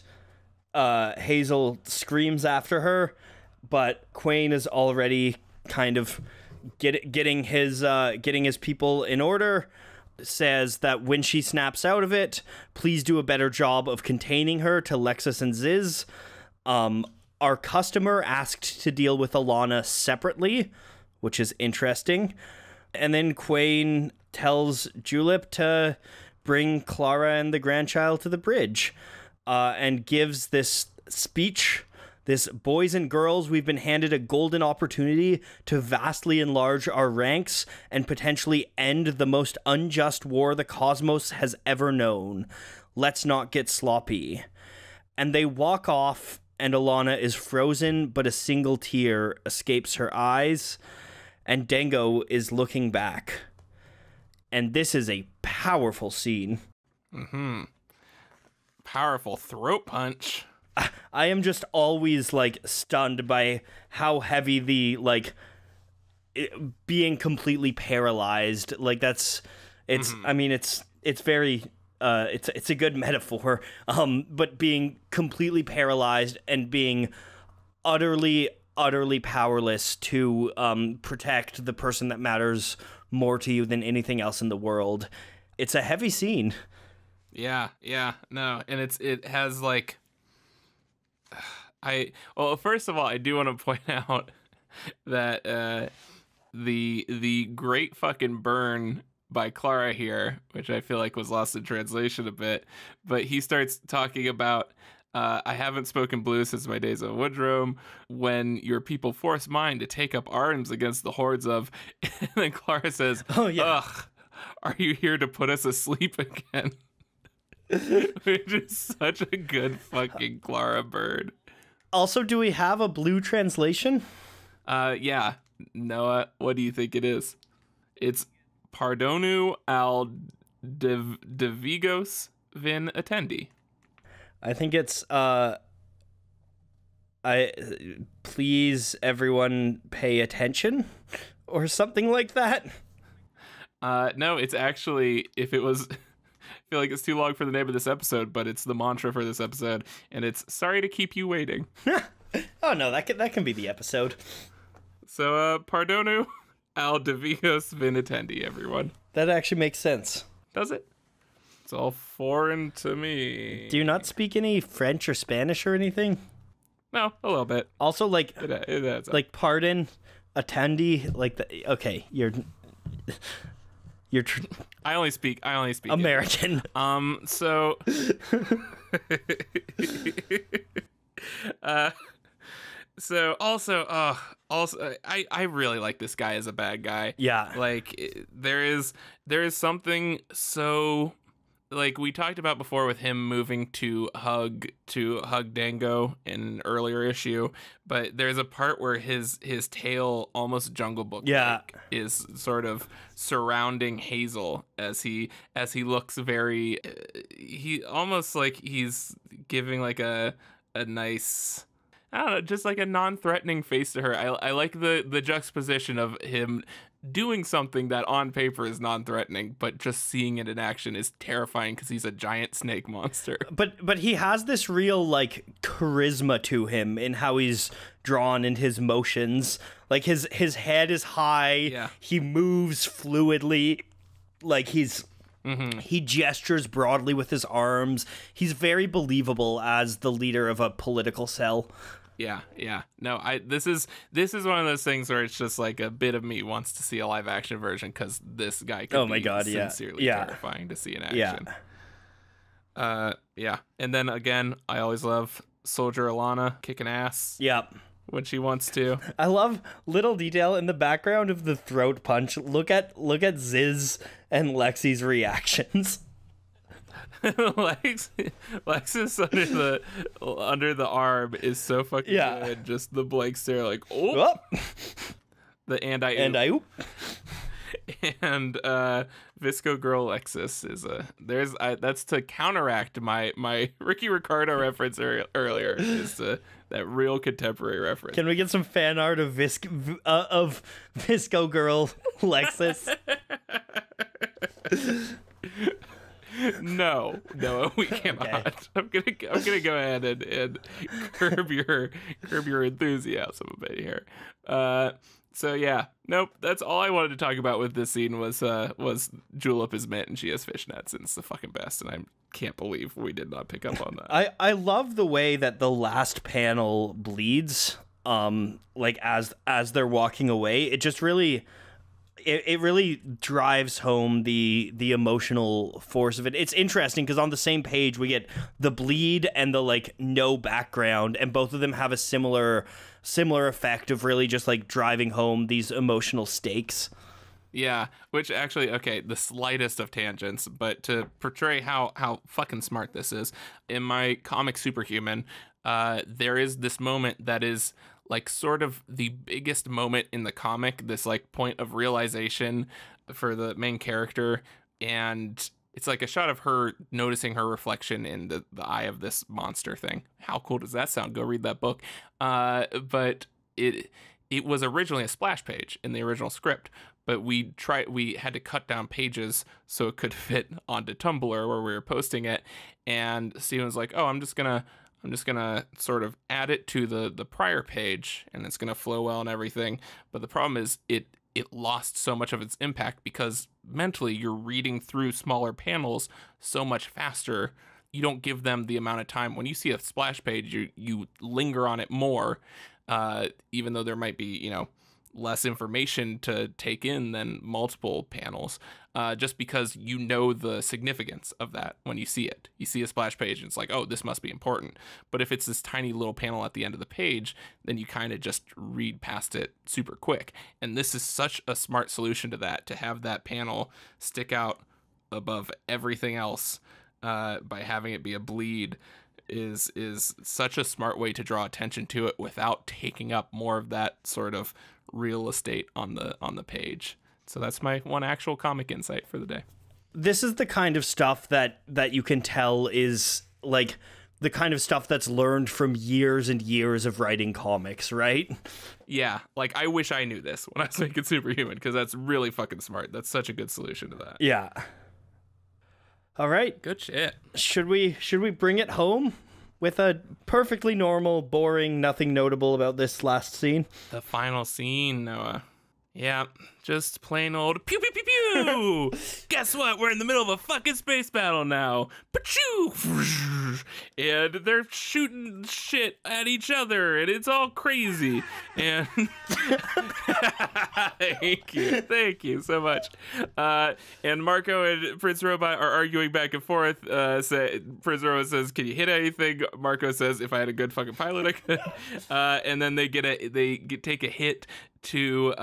Hazel screams after her, but Quain is already kind of getting his people in order, says that when she snaps out of it, please do a better job of containing her to Lexus and Ziz. Our customer asked to deal with Alana separately, which is interesting. And then Quain tells Julep to bring Clara and the grandchild to the bridge, and gives this speech. This, "Boys and girls, we've been handed a golden opportunity to vastly enlarge our ranks and potentially end the most unjust war the cosmos has ever known. Let's not get sloppy." And they walk off, and Alana is frozen, but a single tear escapes her eyes, and Dango is looking back. And this is a powerful scene. Mm-hmm. Powerful throat punch. I am just always, like, stunned by how heavy the, like, being completely paralyzed, like, it's, I mean, it's very, it's a good metaphor, but being completely paralyzed and being utterly powerless to protect the person that matters more to you than anything else in the world. It's a heavy scene. Yeah, no, and it has, like, well, first of all, I do want to point out that the great fucking burn by Clara here, which I feel like was lost in translation a bit, but he starts talking about, I haven't spoken blue since my days on Woodrome, when your people force mine to take up arms against the hordes of, and then Clara says, "Oh yeah, ugh, are you here to put us asleep again?" Which is such a good fucking Clara bird. Also, do we have a blue translation? Yeah. Noah, what do you think it is? It's Pardonu al devigos vin atendi. I think it's please everyone pay attention or something like that. No, it's actually, if it was, I feel like it's too long for the name of this episode, but it's the mantra for this episode, and it's sorry to keep you waiting. Oh no, that can be the episode. So, Pardonu, al devigos vin atendi, everyone. That actually makes sense. Does it? It's all foreign to me. Do you not speak any French or Spanish or anything? No, a little bit. Also, like, It like pardon, atendi, like okay, you're I only speak American. So so also I really like this guy as a bad guy. Yeah. Like there is something so, like we talked about before with him moving to hug Dango in an earlier issue, but there's a part where his tail, almost Jungle Book, is sort of surrounding Hazel as he looks very he almost like he's giving like a nice, I don't know, just like a non-threatening face to her. I like the juxtaposition of him doing something that on paper is non-threatening, but just seeing it in action is terrifying because he's a giant snake monster. But he has this real like charisma to him in how he's drawn and his motions. Like his head is high. Yeah. He moves fluidly. Like he gestures broadly with his arms. He's very believable as the leader of a political cell. Yeah. No, this is one of those things where it's just like a bit of me wants to see a live action version because this guy could be sincerely terrifying to see in action. Yeah. And then again, I always love Soldier Alana kicking ass. Yep. When she wants to. I love little detail in the background of the throat punch. Look at Ziz and Lexi's reactions. Lexus under the arm is so fucking good. Just the blank stare, like, oh. The and I oop. And Visco Girl Lexus is that's to counteract my Ricky Ricardo reference earlier. Is that real contemporary reference? Can we get some fan art of Visco Girl Lexus? No, we cannot. Okay. I'm gonna go ahead and curb your enthusiasm a bit here. So yeah, nope. That's all I wanted to talk about with this scene was Julep is mint and she has fishnets and it's the fucking best, and I can't believe we did not pick up on that. I love the way that the last panel bleeds. Like as they're walking away, it just really. It really drives home the emotional force of it. It's interesting because on the same page we get the bleed and the like no background, and both of them have a similar effect of really just like driving home these emotional stakes. Yeah, which actually, okay, the slightest of tangents, but to portray how fucking smart this is, in my comic Superhuman, there is this moment that is like sort of the biggest moment in the comic, this like point of realization for the main character, and it's like a shot of her noticing her reflection in the eye of this monster thing. How cool does that sound? Go read that book. But it was originally a splash page in the original script, but we had to cut down pages so it could fit onto Tumblr where we were posting it, and Steven was like, oh, I'm just gonna sort of add it to the prior page and it's gonna flow well and everything. But the problem is it lost so much of its impact because mentally you're reading through smaller panels so much faster. You don't give them the amount of time. When you see a splash page, you linger on it more, even though there might be, less information to take in than multiple panels, just because you know the significance of that when you see it. You see a splash page and it's like, oh, this must be important. But if it's this tiny little panel at the end of the page, then you kind of just read past it super quick. And this is such a smart solution to that, to have that panel stick out above everything else by having it be a bleed is such a smart way to draw attention to it without taking up more of that sort of real estate on the page. So that's my one actual comic insight for the day. This is the kind of stuff that you can tell is like the kind of stuff that's learned from years and years of writing comics, right? Yeah, like I wish I knew this when I was making Superhuman, because that's really fucking smart. That's such a good solution to that. Yeah. All right. Good shit. Should we bring it home? with a perfectly normal, boring, nothing notable about this last scene. The final scene, Noah. Yeah, just plain old pew pew pew pew. Guess what? We're in the middle of a fucking space battle now. Pachoo! And they're shooting shit at each other, and it's all crazy. And thank you so much. And Marco and Prince Robot are arguing back and forth. Prince Robot says, "Can you hit anything?" Marco says, "If I had a good fucking pilot, I could." And then they take a hit to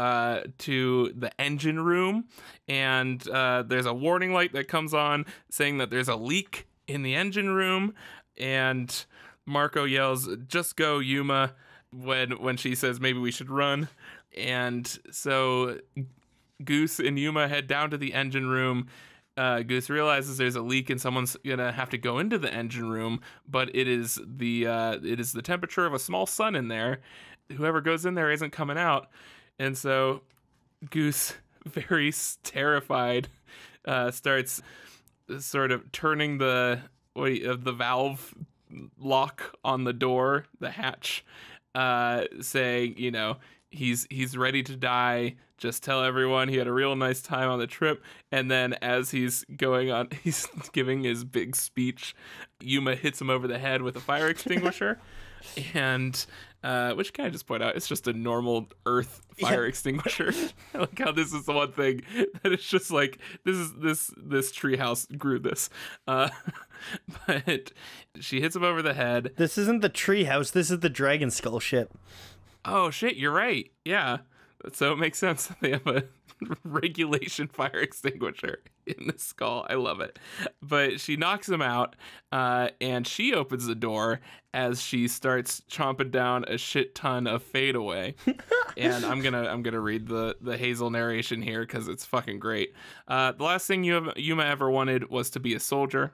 the engine room, and there's a warning light that comes on saying that there's a leak in the engine room, and Marco yells, "Just go, Yuma," when she says maybe we should run. And so Goose and Yuma head down to the engine room. Goose realizes there's a leak and someone's gonna have to go into the engine room, but it is the temperature of a small sun in there. Whoever goes in there isn't coming out. And so Goose, very terrified, starts sort of turning the valve lock on the door, the hatch, saying, he's ready to die. Just tell everyone he had a real nice time on the trip. And then as he's giving his big speech, Yuma hits him over the head with a fire extinguisher. And which can I just point out, it's just a normal Earth fire extinguisher. I like how this is the one thing that it's just like this treehouse grew this. But she hits him over the head. This isn't the treehouse. This is the Dragon Skull ship. Oh shit, you're right. Yeah, so it makes sense that they have a regulation fire extinguisher in the skull. I love it. But she knocks him out, and she opens the door as she starts chomping down a shit ton of fadeaway. And I'm gonna read the Hazel narration here because it's fucking great. The last thing Yuma ever wanted was to be a soldier.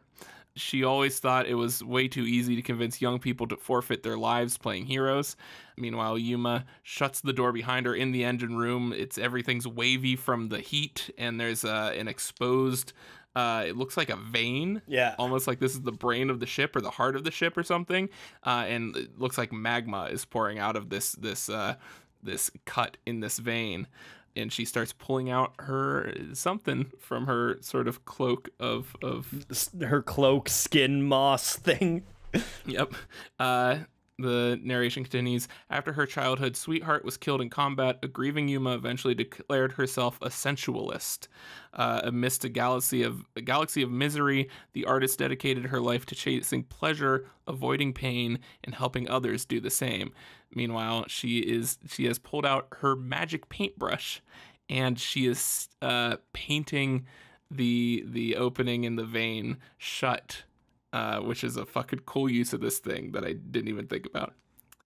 She always thought it was way too easy to convince young people to forfeit their lives playing heroes. Meanwhile, Yuma shuts the door behind her in the engine room. Everything's wavy from the heat, and there's an exposed, it looks like a vein. Yeah. Almost like this is the brain of the ship or the heart of the ship or something. And it looks like magma is pouring out of this cut in this vein. And she starts pulling out her something from her sort of cloak of her cloak skin moss thing. Yep. The narration continues. After her childhood sweetheart was killed in combat, a grieving Yuma eventually declared herself a sensualist. Amidst a galaxy of misery, the artist dedicated her life to chasing pleasure, avoiding pain, and helping others do the same. Meanwhile, she has pulled out her magic paintbrush, and she is painting the opening in the vein shut. Which is a fucking cool use of this thing that I didn't even think about.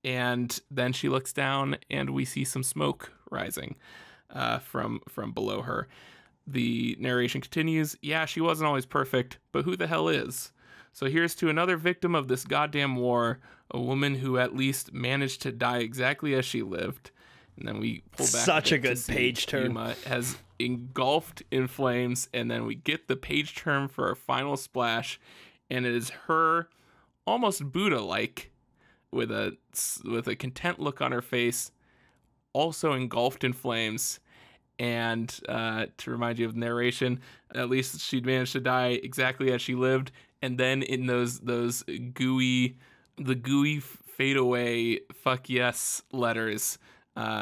And then she looks down, and we see some smoke rising from below her. The narration continues. Yeah, she wasn't always perfect, but who the hell is? So here's to another victim of this goddamn war, a woman who at least managed to die exactly as she lived. And then we pull back. Such a good page turn. Yuma has engulfed in flames, and then we get the page turn for our final splash. And it is her, almost Buddha-like, with a content look on her face, also engulfed in flames. And to remind you of the narration, at least she'd managed to die exactly as she lived. And then in those gooey fade away fuck yes letters,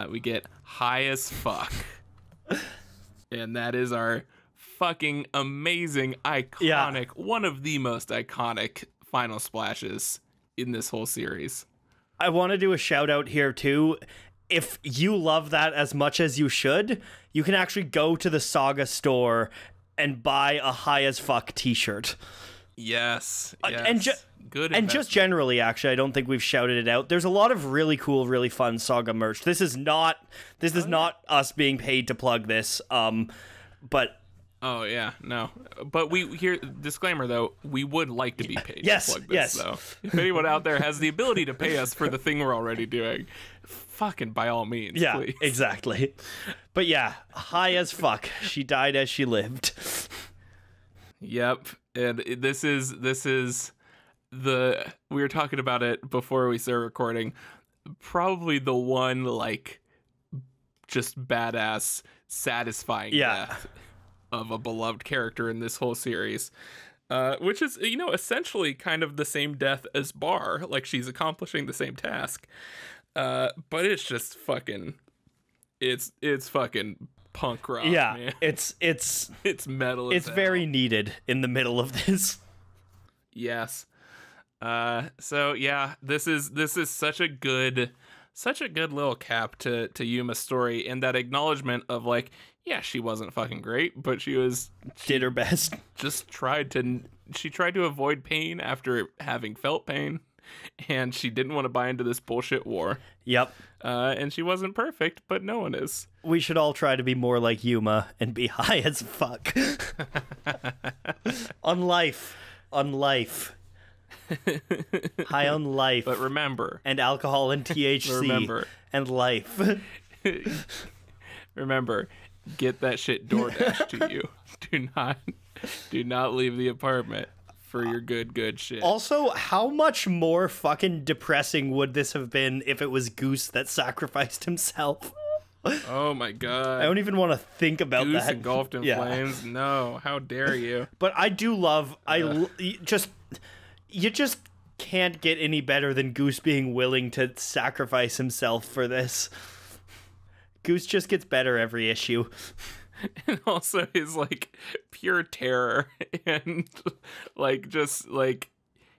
we get high as fuck. And that is our fucking amazing, iconic, one of the most iconic final splashes in this whole series. I want to do a shout out here too. If you love that as much as you should, you can actually go to the Saga store and buy a high as fuck t-shirt. Yes. And good. And just generally, actually, I don't think we've shouted it out. There's a lot of really cool, really fun Saga merch. This is not us being paid to plug this. But oh yeah, no. But we here, disclaimer though, we would like to be paid to plug this though. If anyone out there has the ability to pay us for the thing we're already doing, fucking by all means, please. Exactly. But yeah, high as fuck. She died as she lived. Yep. And this is we were talking about it before we started recording. Probably the one like just badass, satisfying death of a beloved character in this whole series, which is, you know, essentially kind of the same death as Bar. Like, she's accomplishing the same task, but it's just fucking, it's fucking punk rock. Yeah, man. it's metal. It's very needed in the middle of this. Yes. So yeah, this is such a good little cap to Yuma's story, and that acknowledgement of like, yeah, she wasn't fucking great, but she did her best. Just tried to avoid pain after having felt pain, and she didn't want to buy into this bullshit war. Yep. And she wasn't perfect, but no one is. We should all try to be more like Yuma and be high as fuck. On life. High on life. But remember. And alcohol and THC. Remember. And life. Remember, get that shit DoorDash to you. Do not leave the apartment for your good shit. Also, how much more fucking depressing would this have been if it was Goose that sacrificed himself? Oh my god. I don't even want to think about Goose that. engulfed in flames? No, how dare you. But I do love, you just can't get any better than Goose being willing to sacrifice himself for this. Goose just gets better every issue. And also his, like, pure terror and, like, just, like,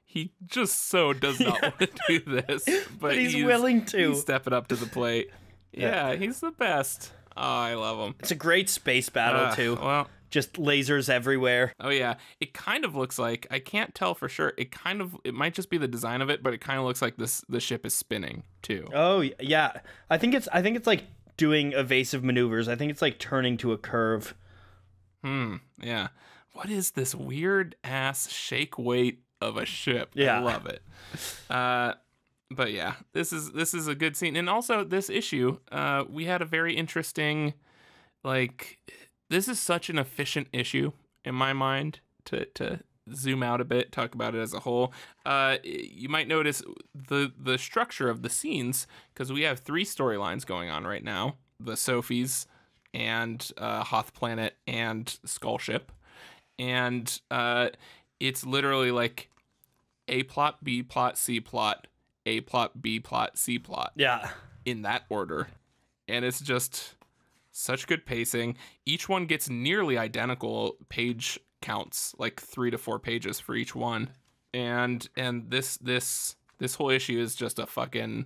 he just so does not want to do this. But he's willing to. He's stepping up to the plate. Yeah, he's the best. Oh, I love him. It's a great space battle, too. Well, just lasers everywhere. Oh, yeah. It kind of looks like, I can't tell for sure, it might just be the design of it, but it kind of looks like the ship is spinning, too. Oh, yeah. I think it's like doing evasive maneuvers. I think it's like turning to a curve. Yeah. What is this weird ass shake weight of a ship? Yeah. I love it. But yeah, this is a good scene. And also this issue, we had a very interesting, like, this is such an efficient issue in my mind to zoom out a bit, talk about it as a whole. You might notice the structure of the scenes, because we have 3 storylines going on right now: the Sophies and Hoth Planet and Skull Ship, and it's literally like A plot, B plot, C plot, A plot, B plot, C plot. Yeah, in that order, and it's just such good pacing. Each one gets nearly identical page counts, like 3 to 4 pages for each one, and this whole issue is just a fucking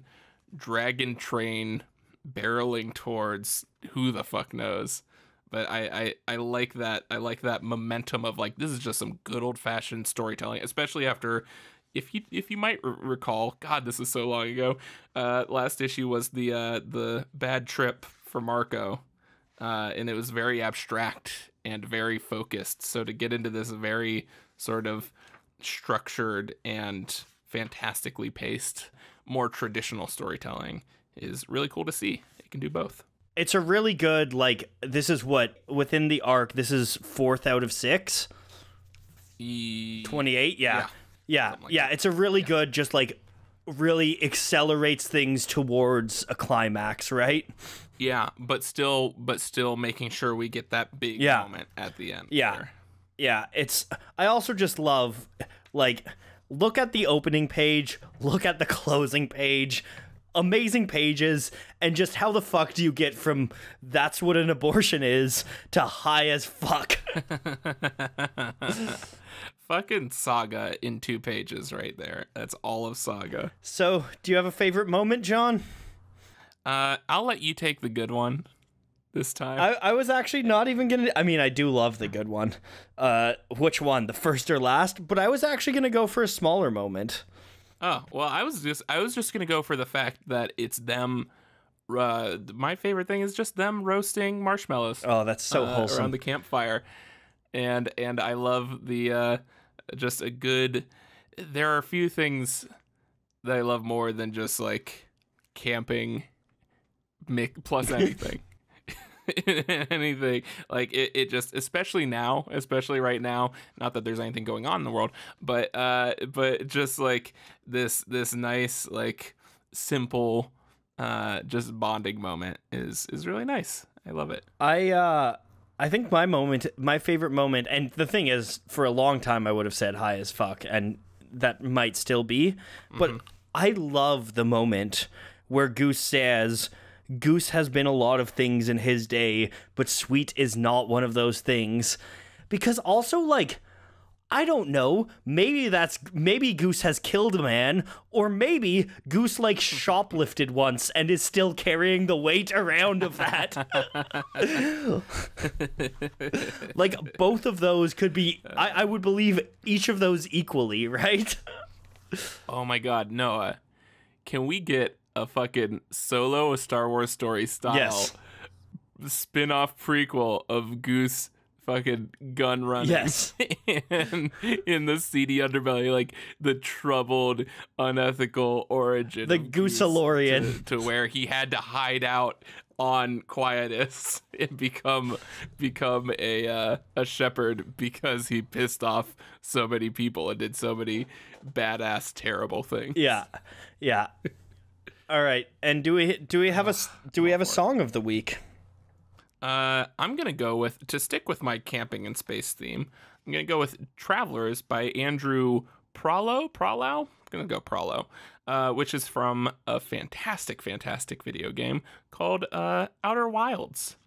dragon train barreling towards who the fuck knows. But I like that momentum of, like, this is just some good old fashioned storytelling, especially after, if you might recall, God, this is so long ago. Last issue was the bad trip for Marco, and it was very abstract and very focused. So to get into this very sort of structured and fantastically paced, more traditional storytelling is really cool to see. It can do both. It's a really good, like, this is what, within the arc, this is 4th out of 6? 28? Yeah. Yeah. Like yeah. It's a really good, just, like, really accelerates things towards a climax, right? Yeah, but still making sure we get that big moment at the end. Yeah. There. Yeah, I also just love, like, look at the opening page, look at the closing page, amazing pages, and just how the fuck do you get from that's what an abortion is to high as fuck? Fucking Saga in 2 pages right there. That's all of Saga. So, do you have a favorite moment, John? I'll let you take the good one this time. I was actually not even gonna. I mean, I do love the good one. Which one, the first or last? But I was actually gonna go for a smaller moment. Oh well, I was just gonna go for the fact that it's them. My favorite thing is just them roasting marshmallows. Oh, that's so wholesome around the campfire, and I love the just a good. There are a few things that I love more than just, like, camping plus anything. anything. Like it just, especially right now, not that there's anything going on in the world, but just like this nice, like, simple, just bonding moment is really nice. I love it. I think my favorite moment, and the thing is, for a long time I would have said high as fuck, and that might still be, but I love the moment where Goose says, Goose has been a lot of things in his day, but sweet is not one of those things. Because also, like, I don't know, maybe Goose has killed a man, or maybe Goose, like, shoplifted once and is still carrying the weight around of that. Like, both of those could be, I would believe each of those equally, right? Oh my god, Noah, can we get a fucking Solo, A Star Wars Story style spin-off prequel of Goose fucking gun running? Yes. And in the seedy underbelly, like the troubled, unethical origin. The of Goosalorian. to where he had to hide out on Quietus and become a shepherd because he pissed off so many people and did so many badass, terrible things. Yeah. All right, and do we have a song of the week? I'm gonna go with, to stick with my camping and space theme, I'm gonna go with "Travelers" by Andrew Prolow. I'm gonna go Prolow, which is from a fantastic video game called Outer Wilds.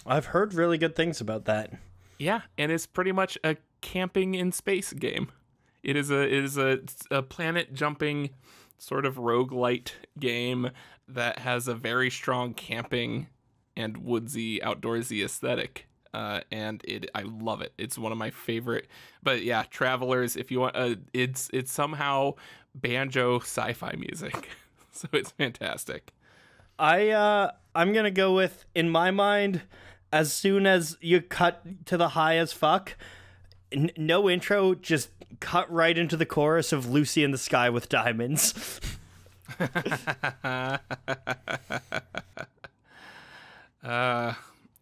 I've heard really good things about that. Yeah, and it's pretty much a camping in space game. It is a planet jumping sort of roguelite game that has a very strong camping and woodsy, outdoorsy aesthetic. And I love it. It's one of my favorite. But yeah, Travelers, if you want, it's somehow banjo sci-fi music. So it's fantastic. I'm gonna go with, in my mind, as soon as you cut to the high as fuck, no intro, just cut right into the chorus of Lucy in the Sky with Diamonds.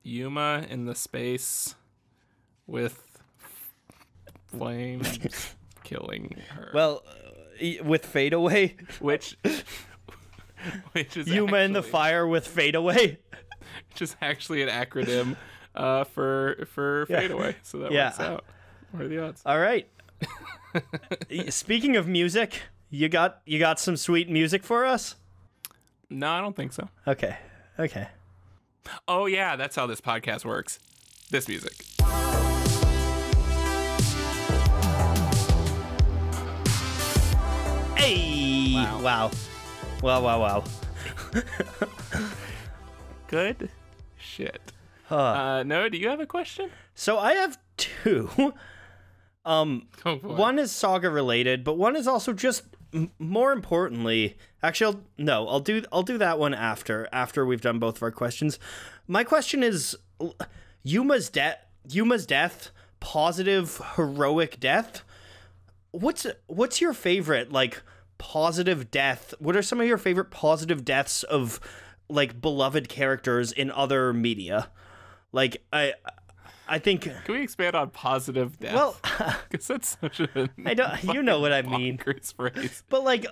Yuma in the space with flames killing her. Well, with Fade Away, which is Yuma in the fire with Fade Away, which is actually an acronym for Fade Away. So that works out. What are the odds? All right. Speaking of music, you got some sweet music for us? No, I don't think so. Okay. Oh yeah, that's how this podcast works. This music. Hey! Wow. Good shit. Noah, do you have a question? So I have two. One is Saga related, but one is also just more importantly. Actually, I'll do that one after we've done both of our questions. My question is Yuma's death, positive heroic death. What's your favorite, like, positive death? What are some of your favorite positive deaths of, like, beloved characters in other media? Like, I think. Can we expand on positive death? Well, because that's such a I don't. You know what I mean. Phrase. But like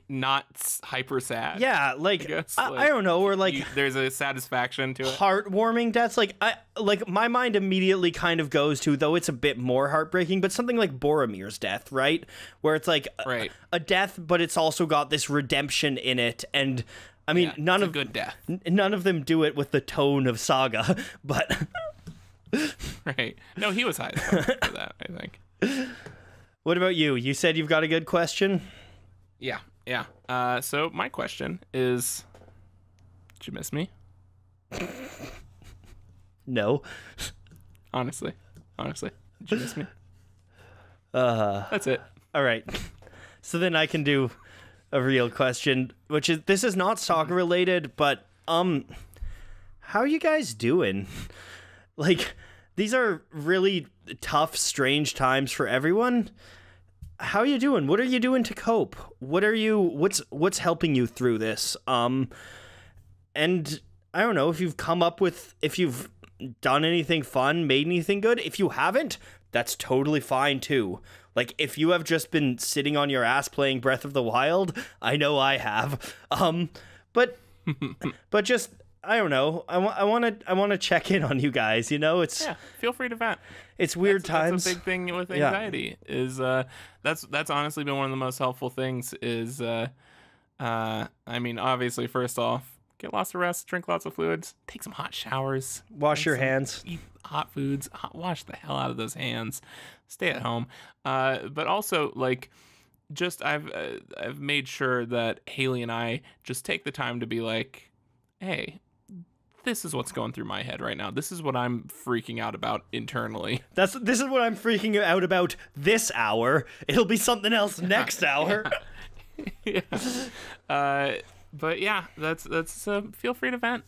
not hyper sad. Yeah, like I don't know, or like there's a satisfaction to it. Heartwarming deaths. Like my mind immediately kind of goes to, though it's a bit more heartbreaking, but something like Boromir's death, right? Where it's like a death, but it's also got this redemption in it, and I mean none of good death. None of them do it with the tone of Saga, but. Right. No, he was high as fuck for that, I think. What about you? You said you've got a good question? Yeah. So my question is, did you miss me? No. Honestly. Did you miss me? That's it. All right. So then I can do a real question, which is, this is not Saga related, but how are you guys doing? Like, these are really tough, strange times for everyone. How are you doing? What are you doing to cope? What's helping you through this? And I don't know, if you've done anything fun, made anything good. If you haven't, that's totally fine too. Like, if you have just been sitting on your ass playing Breath of the Wild, I know I have. But just, I don't know. I want to check in on you guys. You know, it's feel free to vent. It's weird times. That's a big thing with anxiety. Is that's honestly been one of the most helpful things. Is I mean, obviously, first off, get lots of rest, drink lots of fluids, take some hot showers, wash your hands, eat hot foods, wash the hell out of those hands, stay at home. But also, like, just I've made sure that Haley and I just take the time to be like, hey, this is what's going through my head right now. This is what I'm freaking out about internally. This is what I'm freaking out about this hour. It'll be something else next hour. Yeah. But yeah, that's feel free to vent.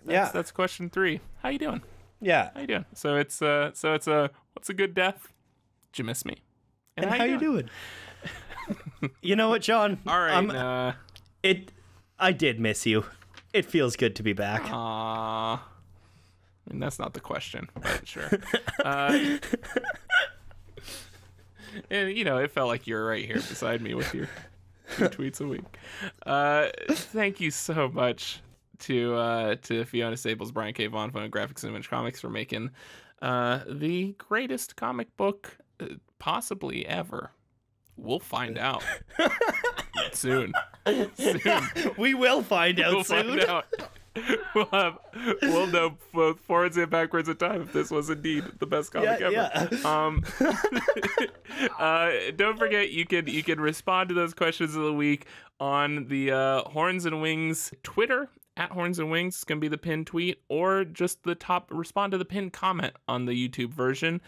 That's question 3. How you doing? Yeah. How you doing? So it's what's a good death? Did you miss me? And how you doing? You know what, John? All right. I did miss you. It feels good to be back. I mean, that's not the question, but sure. And you know, it felt like you were right here beside me with your 2 tweets a week. Thank you so much to Fiona Staples, Brian K. Vaughan, Graphics and Image Comics for making the greatest comic book possibly ever. We'll find out soon. We will find out soon. Find out. We'll know both forwards and backwards in time if this was indeed the best comic ever. Yeah. Don't forget, you can respond to those questions of the week on the Horns and Wings Twitter at Horns and Wings. It's gonna be the pinned tweet, or just respond to the pinned comment on the YouTube version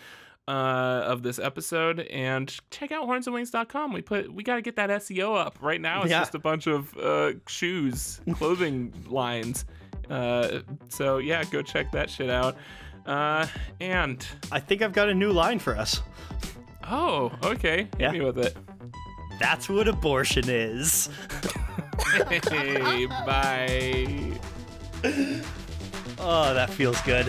of this episode, and check out hornsandwings.com. We got to get that SEO up right now. It's just a bunch of clothing lines. So yeah, go check that shit out. And I think I've got a new line for us. Oh, okay. Hit me with it. That's what abortion is. Hey, bye. Oh, that feels good.